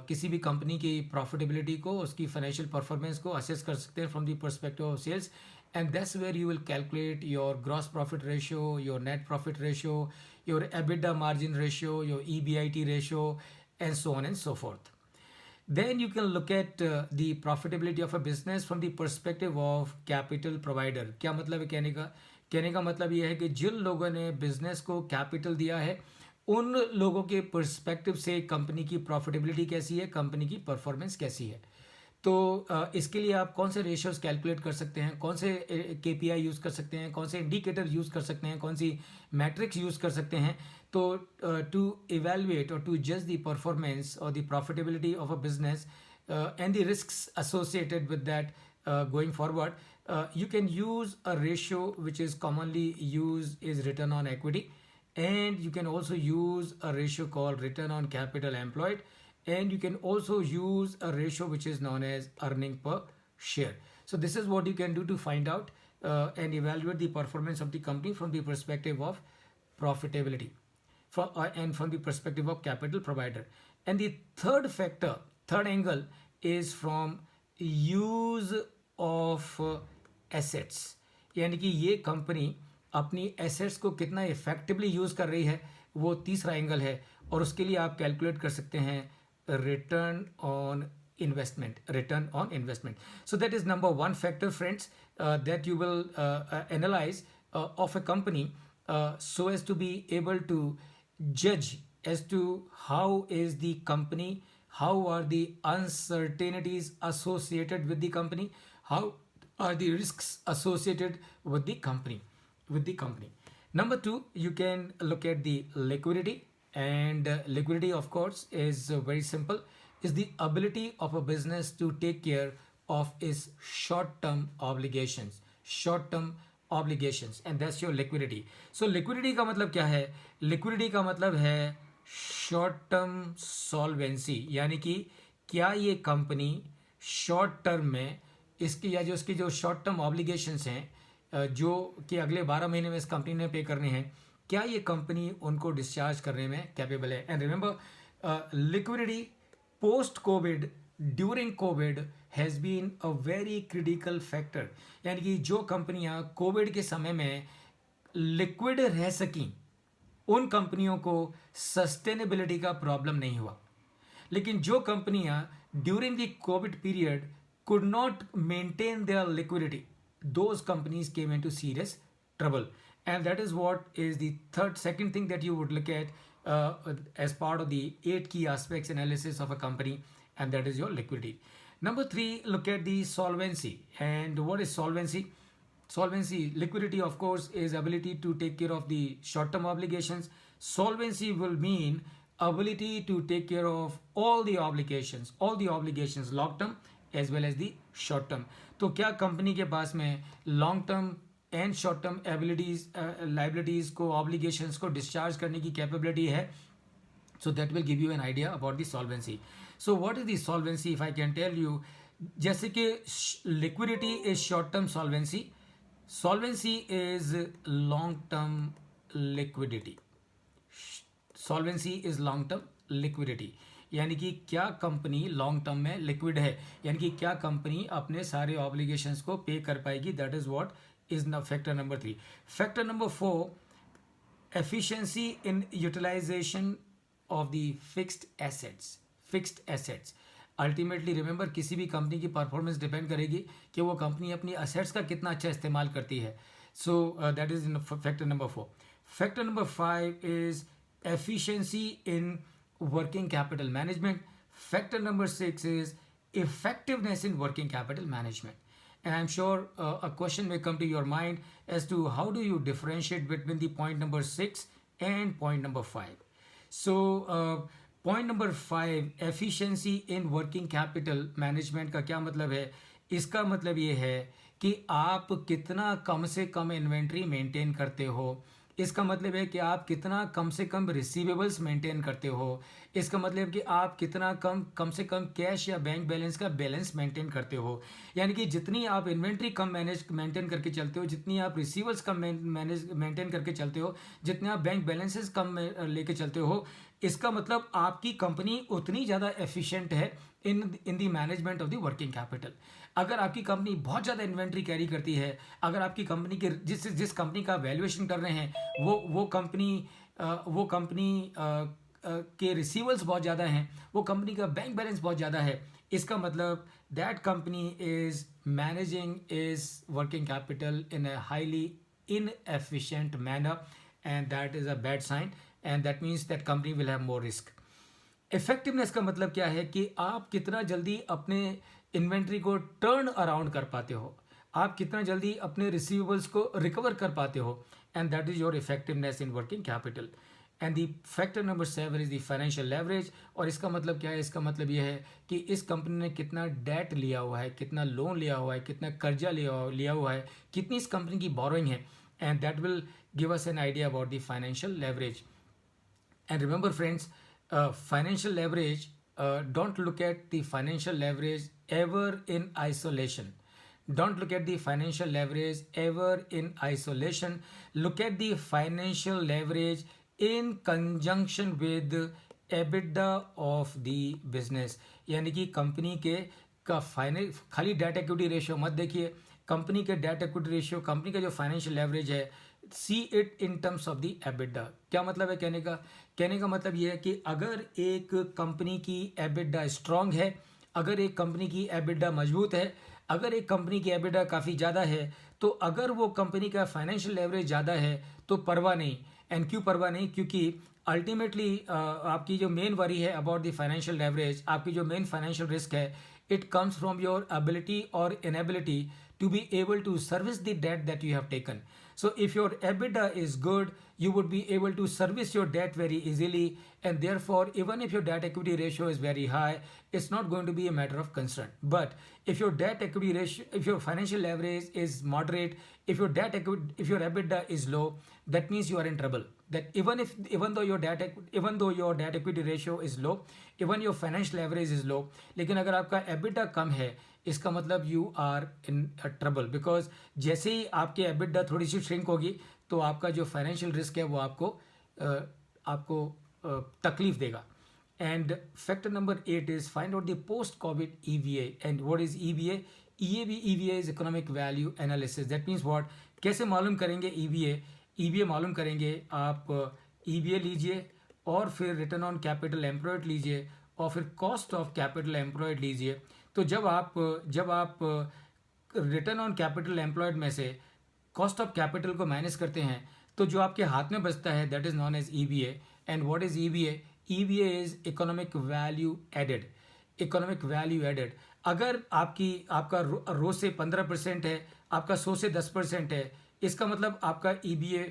किसी भी company की profitability को, उसकी financial performance को assess कर सकते हैं from the perspective of sales, and that's where you will calculate your gross profit ratio, your net profit ratio, your EBITDA margin ratio, your EBIT ratio, and so on and so forth. Then you can look at the profitability of a business from the perspective of capital provider. क्या मतलब है कहने का मतलब ये है कि जिन लोगों ने बिजनेस को कैपिटल दिया है उन लोगों के पर्सपेक्टिव से कंपनी की प्रॉफिटेबिलिटी कैसी है, कंपनी की परफॉर्मेंस कैसी है. तो इसके लिए आप कौन से रेशियोज कैलकुलेट कर सकते हैं, कौन से KPI यूज़ कर सकते हैं, कौन से इंडिकेटर यूज़ कर सकते हैं, कौन सी मैट्रिक्स यूज़ कर सकते हैं. तो टू इवेलुएट और टू जज द परफॉर्मेंस और the profitability of a business and the risks associated with that going forward, you can use a ratio which is commonly used is return on equity, and you can also use a ratio called return on capital employed, and you can also use a ratio which is known as earning per share. So this is what you can do to find out and evaluate the performance of the company from the perspective of profitability and from the perspective of capital provider. And the third angle is from use of assets, यानी कि ये company अपनी assets को कितना effectively use कर रही है, वो तीसरा एंगल है. और उसके लिए आप कैलकुलेट कर सकते हैं return on investment. So that is number one factor, friends, that you will analyze of a company so as to be able to judge as to how is the company, how are the uncertainties associated with the company, how are the risks associated with the company. Number two, you can look at the liquidity, and liquidity of course is very simple, is the ability of a business to take care of its short-term obligations, and that's your liquidity. So liquidity का मतलब क्या है? Liquidity का मतलब है short term solvency, यानी कि क्या ये कंपनी शॉर्ट टर्म में इसकी जो शॉर्ट टर्म ऑब्लिगेशंस हैं जो कि अगले 12 महीने में इस कंपनी ने पे करने हैं, क्या ये कंपनी उनको डिस्चार्ज करने में कैपेबल है. And remember, liquidity post covid, during covid has been a very critical factor. यानी कि जो कंपनियां कोविड के समय में लिक्विड रह सकीं उन कंपनियों को सस्टेनेबिलिटी का प्रॉब्लम नहीं हुआ. लेकिन जो कंपनियां during the Covid period could not maintain their liquidity, those companies came into serious trouble. And that is what is the second thing that you would look at as part of the 8 key aspects analysis of a company, and that is your liquidity. Number 3, look at the solvency. And what is solvency? Liquidity of course is ability to take care of the short-term obligations. Solvency will mean ability to take care of all the obligations long-term as well as the short term. तो क्या company के पास में long term and short term liabilities को, obligations को discharge करने की capability है? So that will give you an idea about the solvency. So what is the solvency? If I can tell you, जैसे कि liquidity is short term solvency is long term liquidity. यानी कि क्या company long term में liquid है, यानी कि क्या कंपनी अपने सारे ऑब्लिगेशंस को पे कर पाएगी. That is what is factor number 3. Factor number 4, efficiency in utilization of the fixed assets. Ultimately remember, किसी भी कंपनी की परफॉर्मेंस डिपेंड करेगी कि वो कंपनी अपनी असेट्स का कितना अच्छा इस्तेमाल करती है. So that is factor number 4. Factor number 5 is efficiency in working capital management. Factor number 6 is effectiveness in working capital management. And I'm sure a question may come to your mind as to how do you differentiate between the point number 6 and point number 5. So point number 5, efficiency in working capital management का क्या मतलब है? इसका मतलब ये है कि आप कितना कम से कम इन्वेंट्री मेंटेन करते हो, इसका मतलब है कि आप कितना कम से कम रिसीवेबल्स मेंटेन करते हो। इसका मतलब कि आप कितना कम से कम कैश या बैंक बैलेंस का बैलेंस मेंटेन करते हो। यानी कि जितनी आप इन्वेंट्री कम मेंटेन करके चलते हो, जितनी आप रिसीवर्स कम मेंटेन करके चलते हो, जितने आप बैंक बैलेंसेस कम लेके चलते हो, इसका मतलब आपकी कंपनी उतनी ज़्यादा एफिशिएंट है in the management of the working capital. अगर आपकी कंपनी बहुत ज़्यादा इन्वेंट्री कैरी करती है, अगर आपकी कंपनी के जिस जिस कंपनी का वैल्यूएशन कर रहे हैं वो कंपनी के रिसीवर्स बहुत ज़्यादा हैं, वो कंपनी का बैंक बैलेंस बहुत ज़्यादा है, इसका मतलब that company is managing is working capital in a highly inefficient manner, and that is a bad sign, and that means that company will have more risk. Effectiveness का मतलब क्या है कि आप कितना जल्दी अपने इन्वेंट्री को टर्न अराउंड कर पाते हो, आप कितना जल्दी अपने रिसीवेबल्स को रिकवर कर पाते हो, and that is your effectiveness in working capital. And the factor number 7 is the financial leverage. और इसका मतलब क्या है? इसका मतलब यह है कि इस कंपनी ने कितना डेट लिया हुआ है, कितना लोन लिया हुआ है, कितना कर्जा लिया हुआ है, कितनी इस कंपनी की बोरोइंग है, and that will give us N idea about the financial leverage. And remember, friends, financial leverage, don't look at the financial leverage ever in isolation. Don't look at the financial leverage ever in isolation. Look at the financial leverage in conjunction with EBITDA of the business. यानी कि company के का खाली debt equity ratio मत देखिए, company के debt equity ratio, company का जो फाइनेंशियल लेवरेज है, see it in terms of the EBITDA. क्या मतलब है कहने का मतलब ये है कि अगर एक कंपनी की एबिडा स्ट्रांग है, अगर एक कंपनी की एबिडा मजबूत है, अगर एक कंपनी की एबिडा काफ़ी ज़्यादा है, तो अगर वो कंपनी का फाइनेंशियल लेवरेज ज़्यादा है तो परवाह नहीं। एंड क्यों परवाह नहीं? क्योंकि अल्टीमेटली आपकी जो मेन वरी है अबाउट द फाइनेंशियल लेवरेज, आपकी जो मेन फाइनेंशियल रिस्क है, it comes from your ability or inability to be able to service the debt that you have taken. So if your EBITDA is good, you would be able to service your debt very easily, and therefore even if your debt equity ratio is very high, it's not going to be a matter of concern. But if your debt equity ratio, if your financial leverage is moderate, if your EBITDA is low, that means you are in trouble. That even though your debt equity ratio is low, even your financial leverage is low, लेकिन अगर आपका EBITDA कम है, इसका मतलब you are in trouble, because जैसे ही आपके EBITDA थोड़ी सी श्रिंक होगी तो आपका जो फाइनेंशियल रिस्क है वो आपको तकलीफ देगा। And factor number 8 is find out the post Covid EVA. And what is EVA? EVA is economic value analysis. That means what? कैसे मालूम करेंगे ईवीए मालूम करेंगे आप ईवीए लीजिए और फिर रिटर्न ऑन कैपिटल एम्प्लॉयड लीजिए और फिर कॉस्ट ऑफ कैपिटल एम्प्लॉयड लीजिए। तो जब आप रिटर्न ऑन कैपिटल एम्प्लॉयड में से कॉस्ट ऑफ कैपिटल को माइनस करते हैं तो जो आपके हाथ में बचता है that is known as EVA. And what is EVA? EVA is economic value added. Economic value added. अगर आपका रो से 15% है, आपका 100 से 10% है, इसका मतलब आपका ईवीए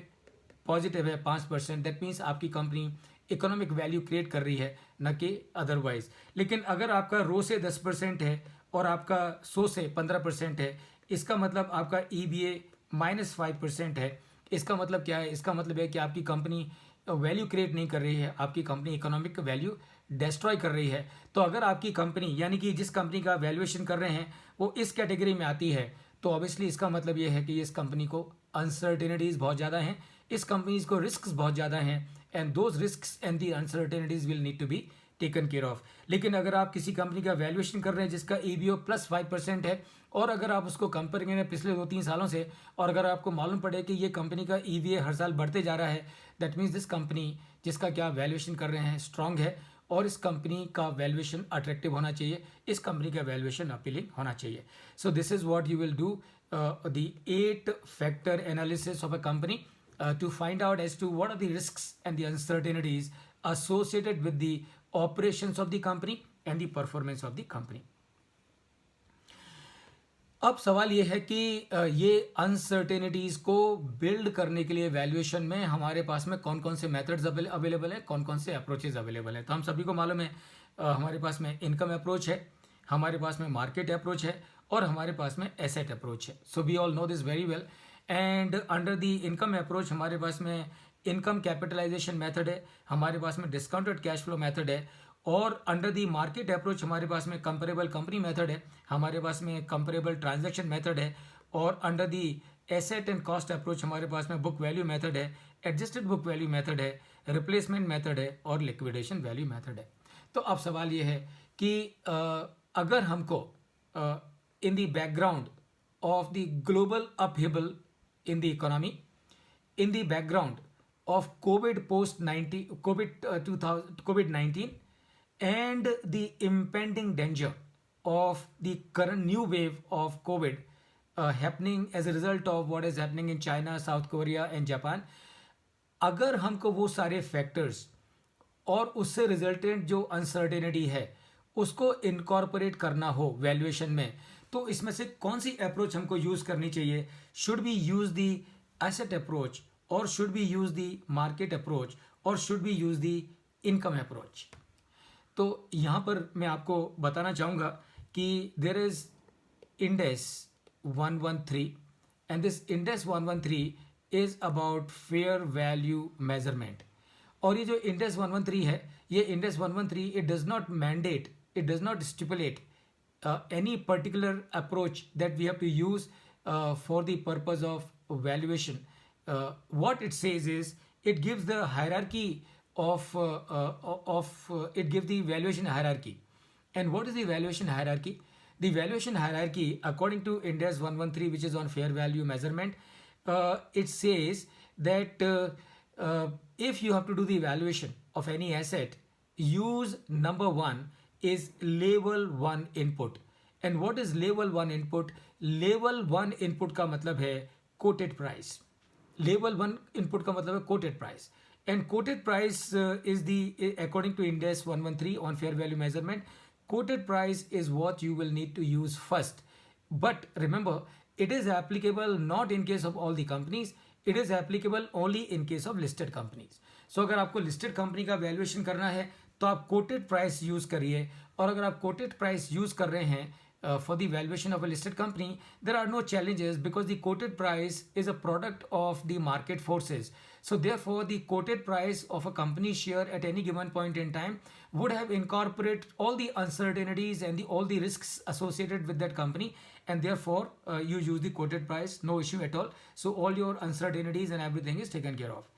पॉजिटिव है 5%। दैट मीन्स आपकी कंपनी इकोनॉमिक वैल्यू क्रिएट कर रही है, न कि अदरवाइज। लेकिन अगर आपका रो से 10% है और आपका 100 से 15% है, इसका मतलब आपका ईबीए -5% है। इसका मतलब क्या है? इसका मतलब है कि आपकी कंपनी वैल्यू क्रिएट नहीं कर रही है, आपकी कंपनी इकोनॉमिक वैल्यू डिस्ट्रॉय कर रही है। तो अगर आपकी कंपनी, यानी कि जिस कंपनी का वैल्यूएशन कर रहे हैं, वो इस कैटेगरी में आती है, तो ऑब्वियसली इसका मतलब ये है कि इस कंपनी को अनसर्टेनिटीज़ बहुत ज़्यादा हैं, इस कंपनीज को रिस्क बहुत ज़्यादा हैं, and those risk and the uncertainties will need to be taken care of. लेकिन अगर आप किसी कंपनी का वैल्यूएशन कर रहे हैं जिसका ईबीओ +5% है, और अगर आप उसको कंपेयर करें पिछले 2-3 सालों से, और अगर आपको मालूम पड़े कि ये कंपनी का ईवीए हर साल बढ़ते जा रहा है, दैट मीन्स दिस कंपनी जिसका क्या वैल्यूएशन कर रहे हैं स्ट्रांग है, और इस कंपनी का वैल्यूएशन अट्रैक्टिव होना चाहिए, इस कंपनी का वैल्यूएशन अपीलिंग होना चाहिए। So this is what you will do the 8 factor analysis of a company to find out as to what are the risks and the uncertainties associated with the operations of the company and the performance of the company. अब सवाल ये है कि ये uncertainties को build करने के लिए वैल्यूएशन में हमारे पास में कौन कौन से मेथड्स अवेलेबल है, कौन कौन से अप्रोचेज अवेलेबल है। तो हम सभी को मालूम है हमारे पास में इनकम अप्रोच है, हमारे पास में मार्केट अप्रोच है, और हमारे पास में एसेट अप्रोच है। So we all know this very well. And under the income approach हमारे पास में इनकम कैपिटलाइजेशन मेथड है, हमारे पास में डिस्काउंटेड कैश फ्लो मेथड है, और अंडर द मार्केट अप्रोच हमारे पास में कंपेरेबल कंपनी मेथड है, हमारे पास में कंपेरेबल ट्रांजैक्शन मेथड है, और under the asset and cost approach हमारे पास में बुक वैल्यू मेथड है, एडजस्टेड बुक वैल्यू मेथड है, रिप्लेसमेंट मेथड है, और लिक्विडेशन वैल्यू मेथड है। तो अब सवाल ये है कि अगर हमको in the background of the global upheaval in the economy, in the background of COVID post 19 COVID 2000 COVID-19, and the impending danger of the current new wave of COVID happening as a result of what is happening in China, South Korea and Japan, अगर हमको वो सारे factors और उससे resultant जो uncertainty है उसको incorporate करना हो वैल्यूएशन में, तो इसमें से कौन सी अप्रोच हमको यूज करनी चाहिए? Should be use the asset approach, और should be use the market approach, और should be use the income approach? तो यहाँ पर मैं आपको बताना चाहूँगा कि there is index 113, and this index 113 is about fair value measurement. और ये जो इंडेक्स 113 है, ये index 113 it does not mandate, it does not stipulate any particular approach that we have to use for the purpose of valuation. What it says is it gives the hierarchy it gives the valuation hierarchy. And what is the valuation hierarchy? The valuation hierarchy, according to Index 113, which is on fair value measurement, it says that if you have to do the valuation of any asset, use number one is level 1 input. And what is level 1 input? Level 1 input का मतलब है quoted price. Level 1 input का मतलब है quoted price. And quoted price is the, according to Index 113 on fair value measurement, quoted price is what you will need to use first. But remember, it is applicable not in case of all the companies, it is applicable only in case of listed companies. So अगर आपको listed company का valuation करना है तो आप coated price use करिए, और अगर आप कोटेड प्राइस यूज कर रहे हैं for the valuation of a listed company, there are no challenges because the quoted price is a product of the market forces. So therefore the quoted price of a company share at any given point in time would have incorporated all the uncertainties and all the risks associated with that company, and therefore you use the quoted price, no issue at all. So all your uncertainties and everything is taken care of.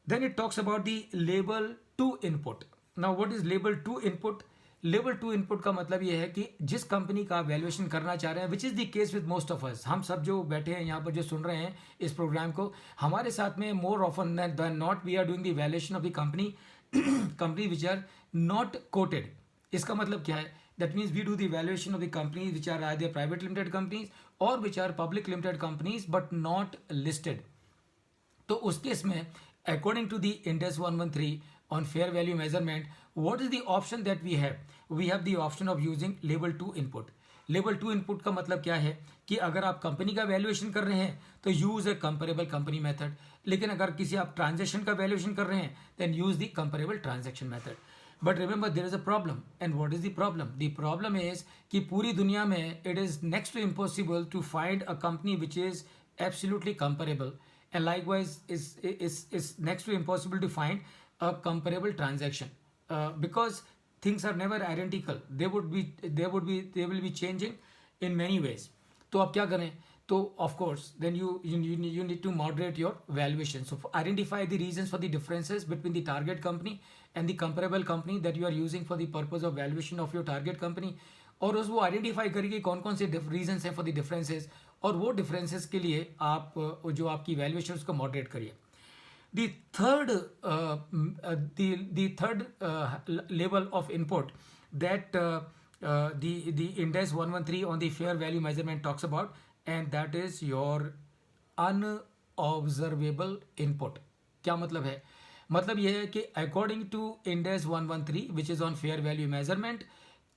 Then it talks about the label 2 input. Now what is label 2 input? Level 2 input का मतलब ये है कि जिस company का valuation करना चाह रहे हैं, which is the case with most of us, हम सब जो बैठे हैं यहाँ पर जो सुन रहे हैं इस प्रोग्राम को, हमारे साथ में more often than not we are doing the valuation of the company which are not quoted. इसका मतलब क्या है? That means we do the valuation of the companies which are either private limited companies और which are public limited companies but not listed. तो उस case में according to the Index 113 on fair value measurement, what is the option that we have? We have the option of using level 2 input. Level 2 input का मतलब क्या है कि अगर आप कंपनी का वैल्यूएशन कर रहे हैं तो यूज ए कंपेरेबल कंपनी मेथड, लेकिन अगर किसी आप ट्रांजेक्शन का वैल्यूएशन कर रहे हैं then use the comparable transaction method. But remember there is a problem, and what is the problem? The problem is कि पूरी दुनिया में it is next to impossible to find a company which is absolutely comparable, and likewise is next to impossible to find a comparable transaction because things are never identical. They will be changing in many ways. तो आप क्या करें? तो of course then you need to moderate your valuation. So identify the reasons for the differences between the target company and the comparable company that you are using for the purpose of valuation of your target company. और उस वो identify करिए कौन कौन से reasons हैं for the differences, और वो डिफरेंसेस के लिए आप जो आपकी वैल्यूएशन उसको मॉडरेट करिए. The third level of input that the index 113 on the fair value measurement talks about, and that is your unobservable input. क्या मतलब है? मतलब यह है कि according to index 113 which is on fair value measurement,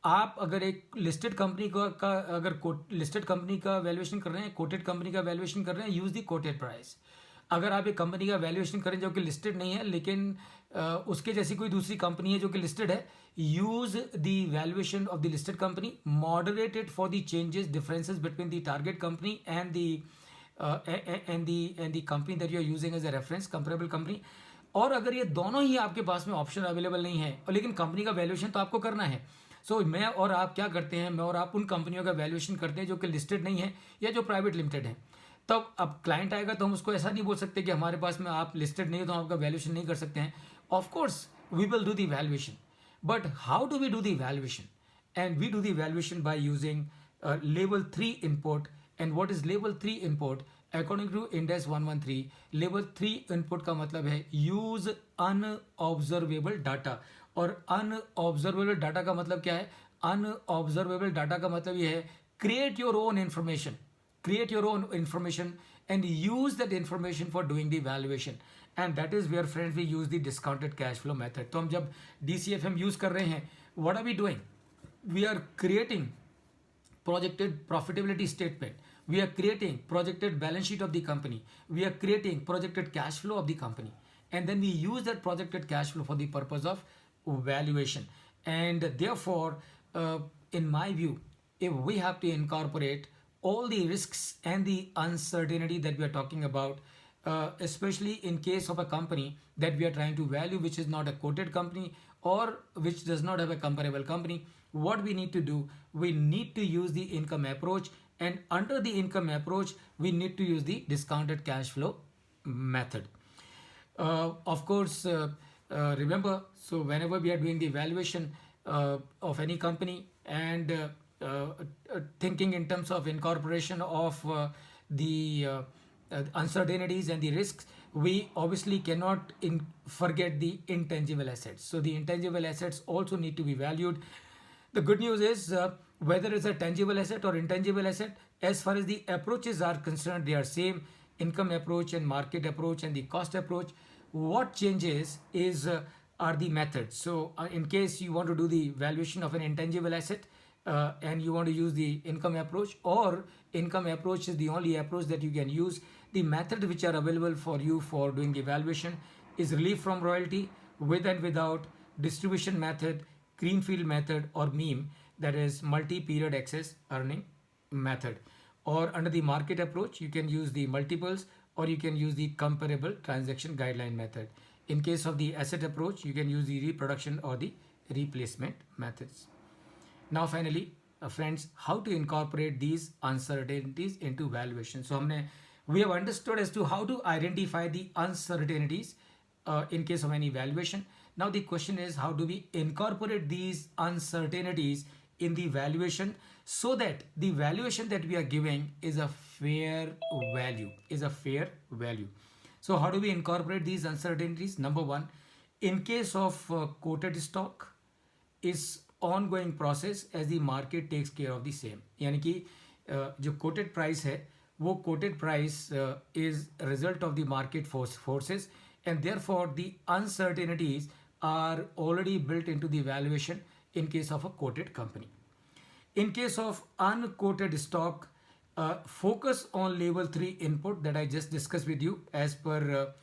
आप अगर एक लिस्टेड कंपनी का अगर लिस्टेड कंपनी का वैल्यूएशन कर रहे हैं, कोटेड कंपनी का वैल्यूएशन कर रहे हैं, यूज द कोटेड प्राइस. अगर आप एक कंपनी का वैल्यूएशन करें जो कि लिस्टेड नहीं है लेकिन उसके जैसी कोई दूसरी कंपनी है जो कि लिस्टेड है, use the valuation of the listed company, moderated for the changes differences between the target company and the and the company that you are using as a reference, comparable company. और अगर ये दोनों ही आपके पास में option available नहीं है, और लेकिन कंपनी का वैल्यूएशन तो आपको करना है। सो मैं और आप क्या करते हैं, मैं और आप उन कंपनियों का वैल्यूएशन करते हैं जो कि लिस्टेड नहीं है या जो प्राइवेट लिमिटेड है। तब अब क्लाइंट आएगा तो हम उसको ऐसा नहीं बोल सकते कि हमारे पास में आप लिस्टेड नहीं हो तो हम आपका वैल्यूएशन नहीं कर सकते हैं। Of course we will do the valuation, but how do we do the valuation? And we do the evaluation by using level 3 input. And what is level 3 input? According to index 113, level 3 input का मतलब है use unobservable data। और unobservable data का मतलब क्या है? Unobservable data का मतलब ये है create your own information, create your own information and use that information for doing the valuation, and that is where friends we use the discounted cash flow method। तो हम जब DCFM यूज कर रहे हैं, what are we doing? We are creating projected profitability statement, we are creating projected balance sheet of the company, we are creating projected cash flow of the company, and then we use that projected cash flow for the purpose of valuation। And therefore in my view, if we have to incorporate all the risks and the uncertainty that we are talking about, especially in case of a company that we are trying to value, which is not a quoted company or which does not have a comparable company, what we need to do, we need to use the income approach, and under the income approach we need to use the discounted cash flow method। Of course remember, so whenever we are doing the valuation of any company, and thinking in terms of incorporation of the uncertainties and the risks, we obviously cannot forget the intangible assets. So the intangible assets also need to be valued. The good news is whether it's a tangible asset or intangible asset, as far as the approaches are concerned, they are same: income approach and market approach and the cost approach. What changes is are the methods. So in case you want to do the valuation of an intangible asset and you want to use the income approach, or income approach is the only approach that you can use, the method which are available for you for doing the valuation is relief from royalty, with and without, distribution method, greenfield method, or meme, that is multi-period excess earning method. Or under the market approach you can use the multiples, or you can use the comparable transaction guideline method. In case of the asset approach you can use the reproduction or the replacement methods. Now finally friends, how to incorporate these uncertainties into valuation? So we have understood as to how to identify the uncertainties in case of any valuation. Now the question is, how do we incorporate these uncertainties in the valuation so that the valuation that we are giving is a fair value, So how do we incorporate these uncertainties? Number one, in case of quoted stock, is ongoing process as the market takes care of the same। यानी कि जो quoted price है वो quoted price is result of the market forces, and therefore the uncertainties are already built into the valuation in case of a quoted company। In case of unquoted stock, focus on level 3 input that I just discussed with you as per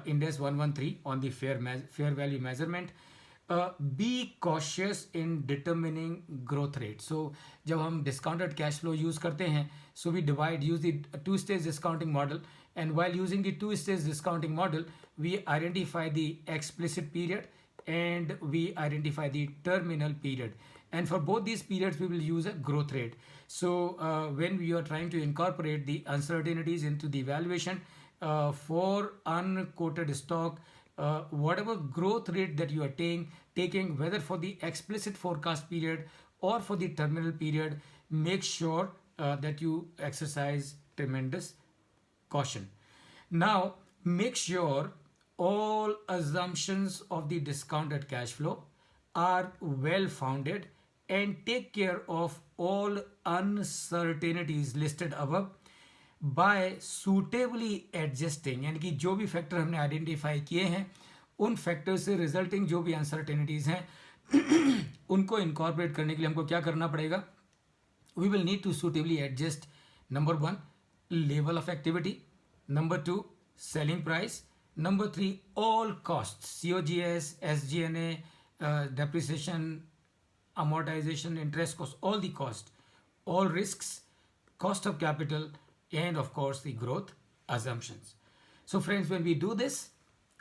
index 113 on the fair value measurement। Be cautious in determining growth rate। So जब हम discounted cash flow use करते हैं, so we use the two-stage discounting model, and while using the two-stage discounting model we identify the explicit period and we identify the terminal period, and for both these periods we will use a growth rate। So when we are trying to incorporate the uncertainties into the valuation for unquoted stock, whatever growth rate that you are taking, whether for the explicit forecast period or for the terminal period, make sure that you exercise tremendous caution। Now make sure all assumptions of the discounted cash flow are well founded, and take care of all uncertainties listed above by suitably adjusting। यानी कि जो भी factor हमने identify किए हैं उन factor से resulting जो भी अनसर्टेनिटीज हैं उनको इनकॉर्पोरेट करने के लिए हमको क्या करना पड़ेगा? We will need to suitably adjust number 1 level of activity, number 2 selling price, number 3 all costs, COGS, SG&A, depreciation, amortization, interest cost, all the cost, all risks, cost of capital, and of course the growth assumptions. So friends, when we do this,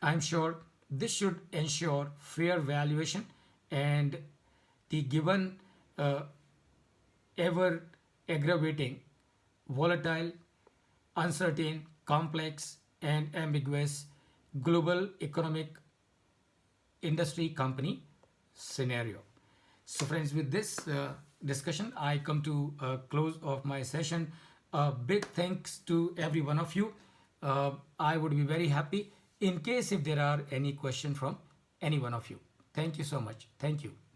I'm sure this should ensure fair valuation and the given uh, ever aggravating, volatile, uncertain, complex, and ambiguous global economic industry company scenario. So, friends, with this discussion, I come to a close of my session. Big thanks to every one of you. I would be very happy in case if there are any question from any one of you. Thank you so much. Thank you.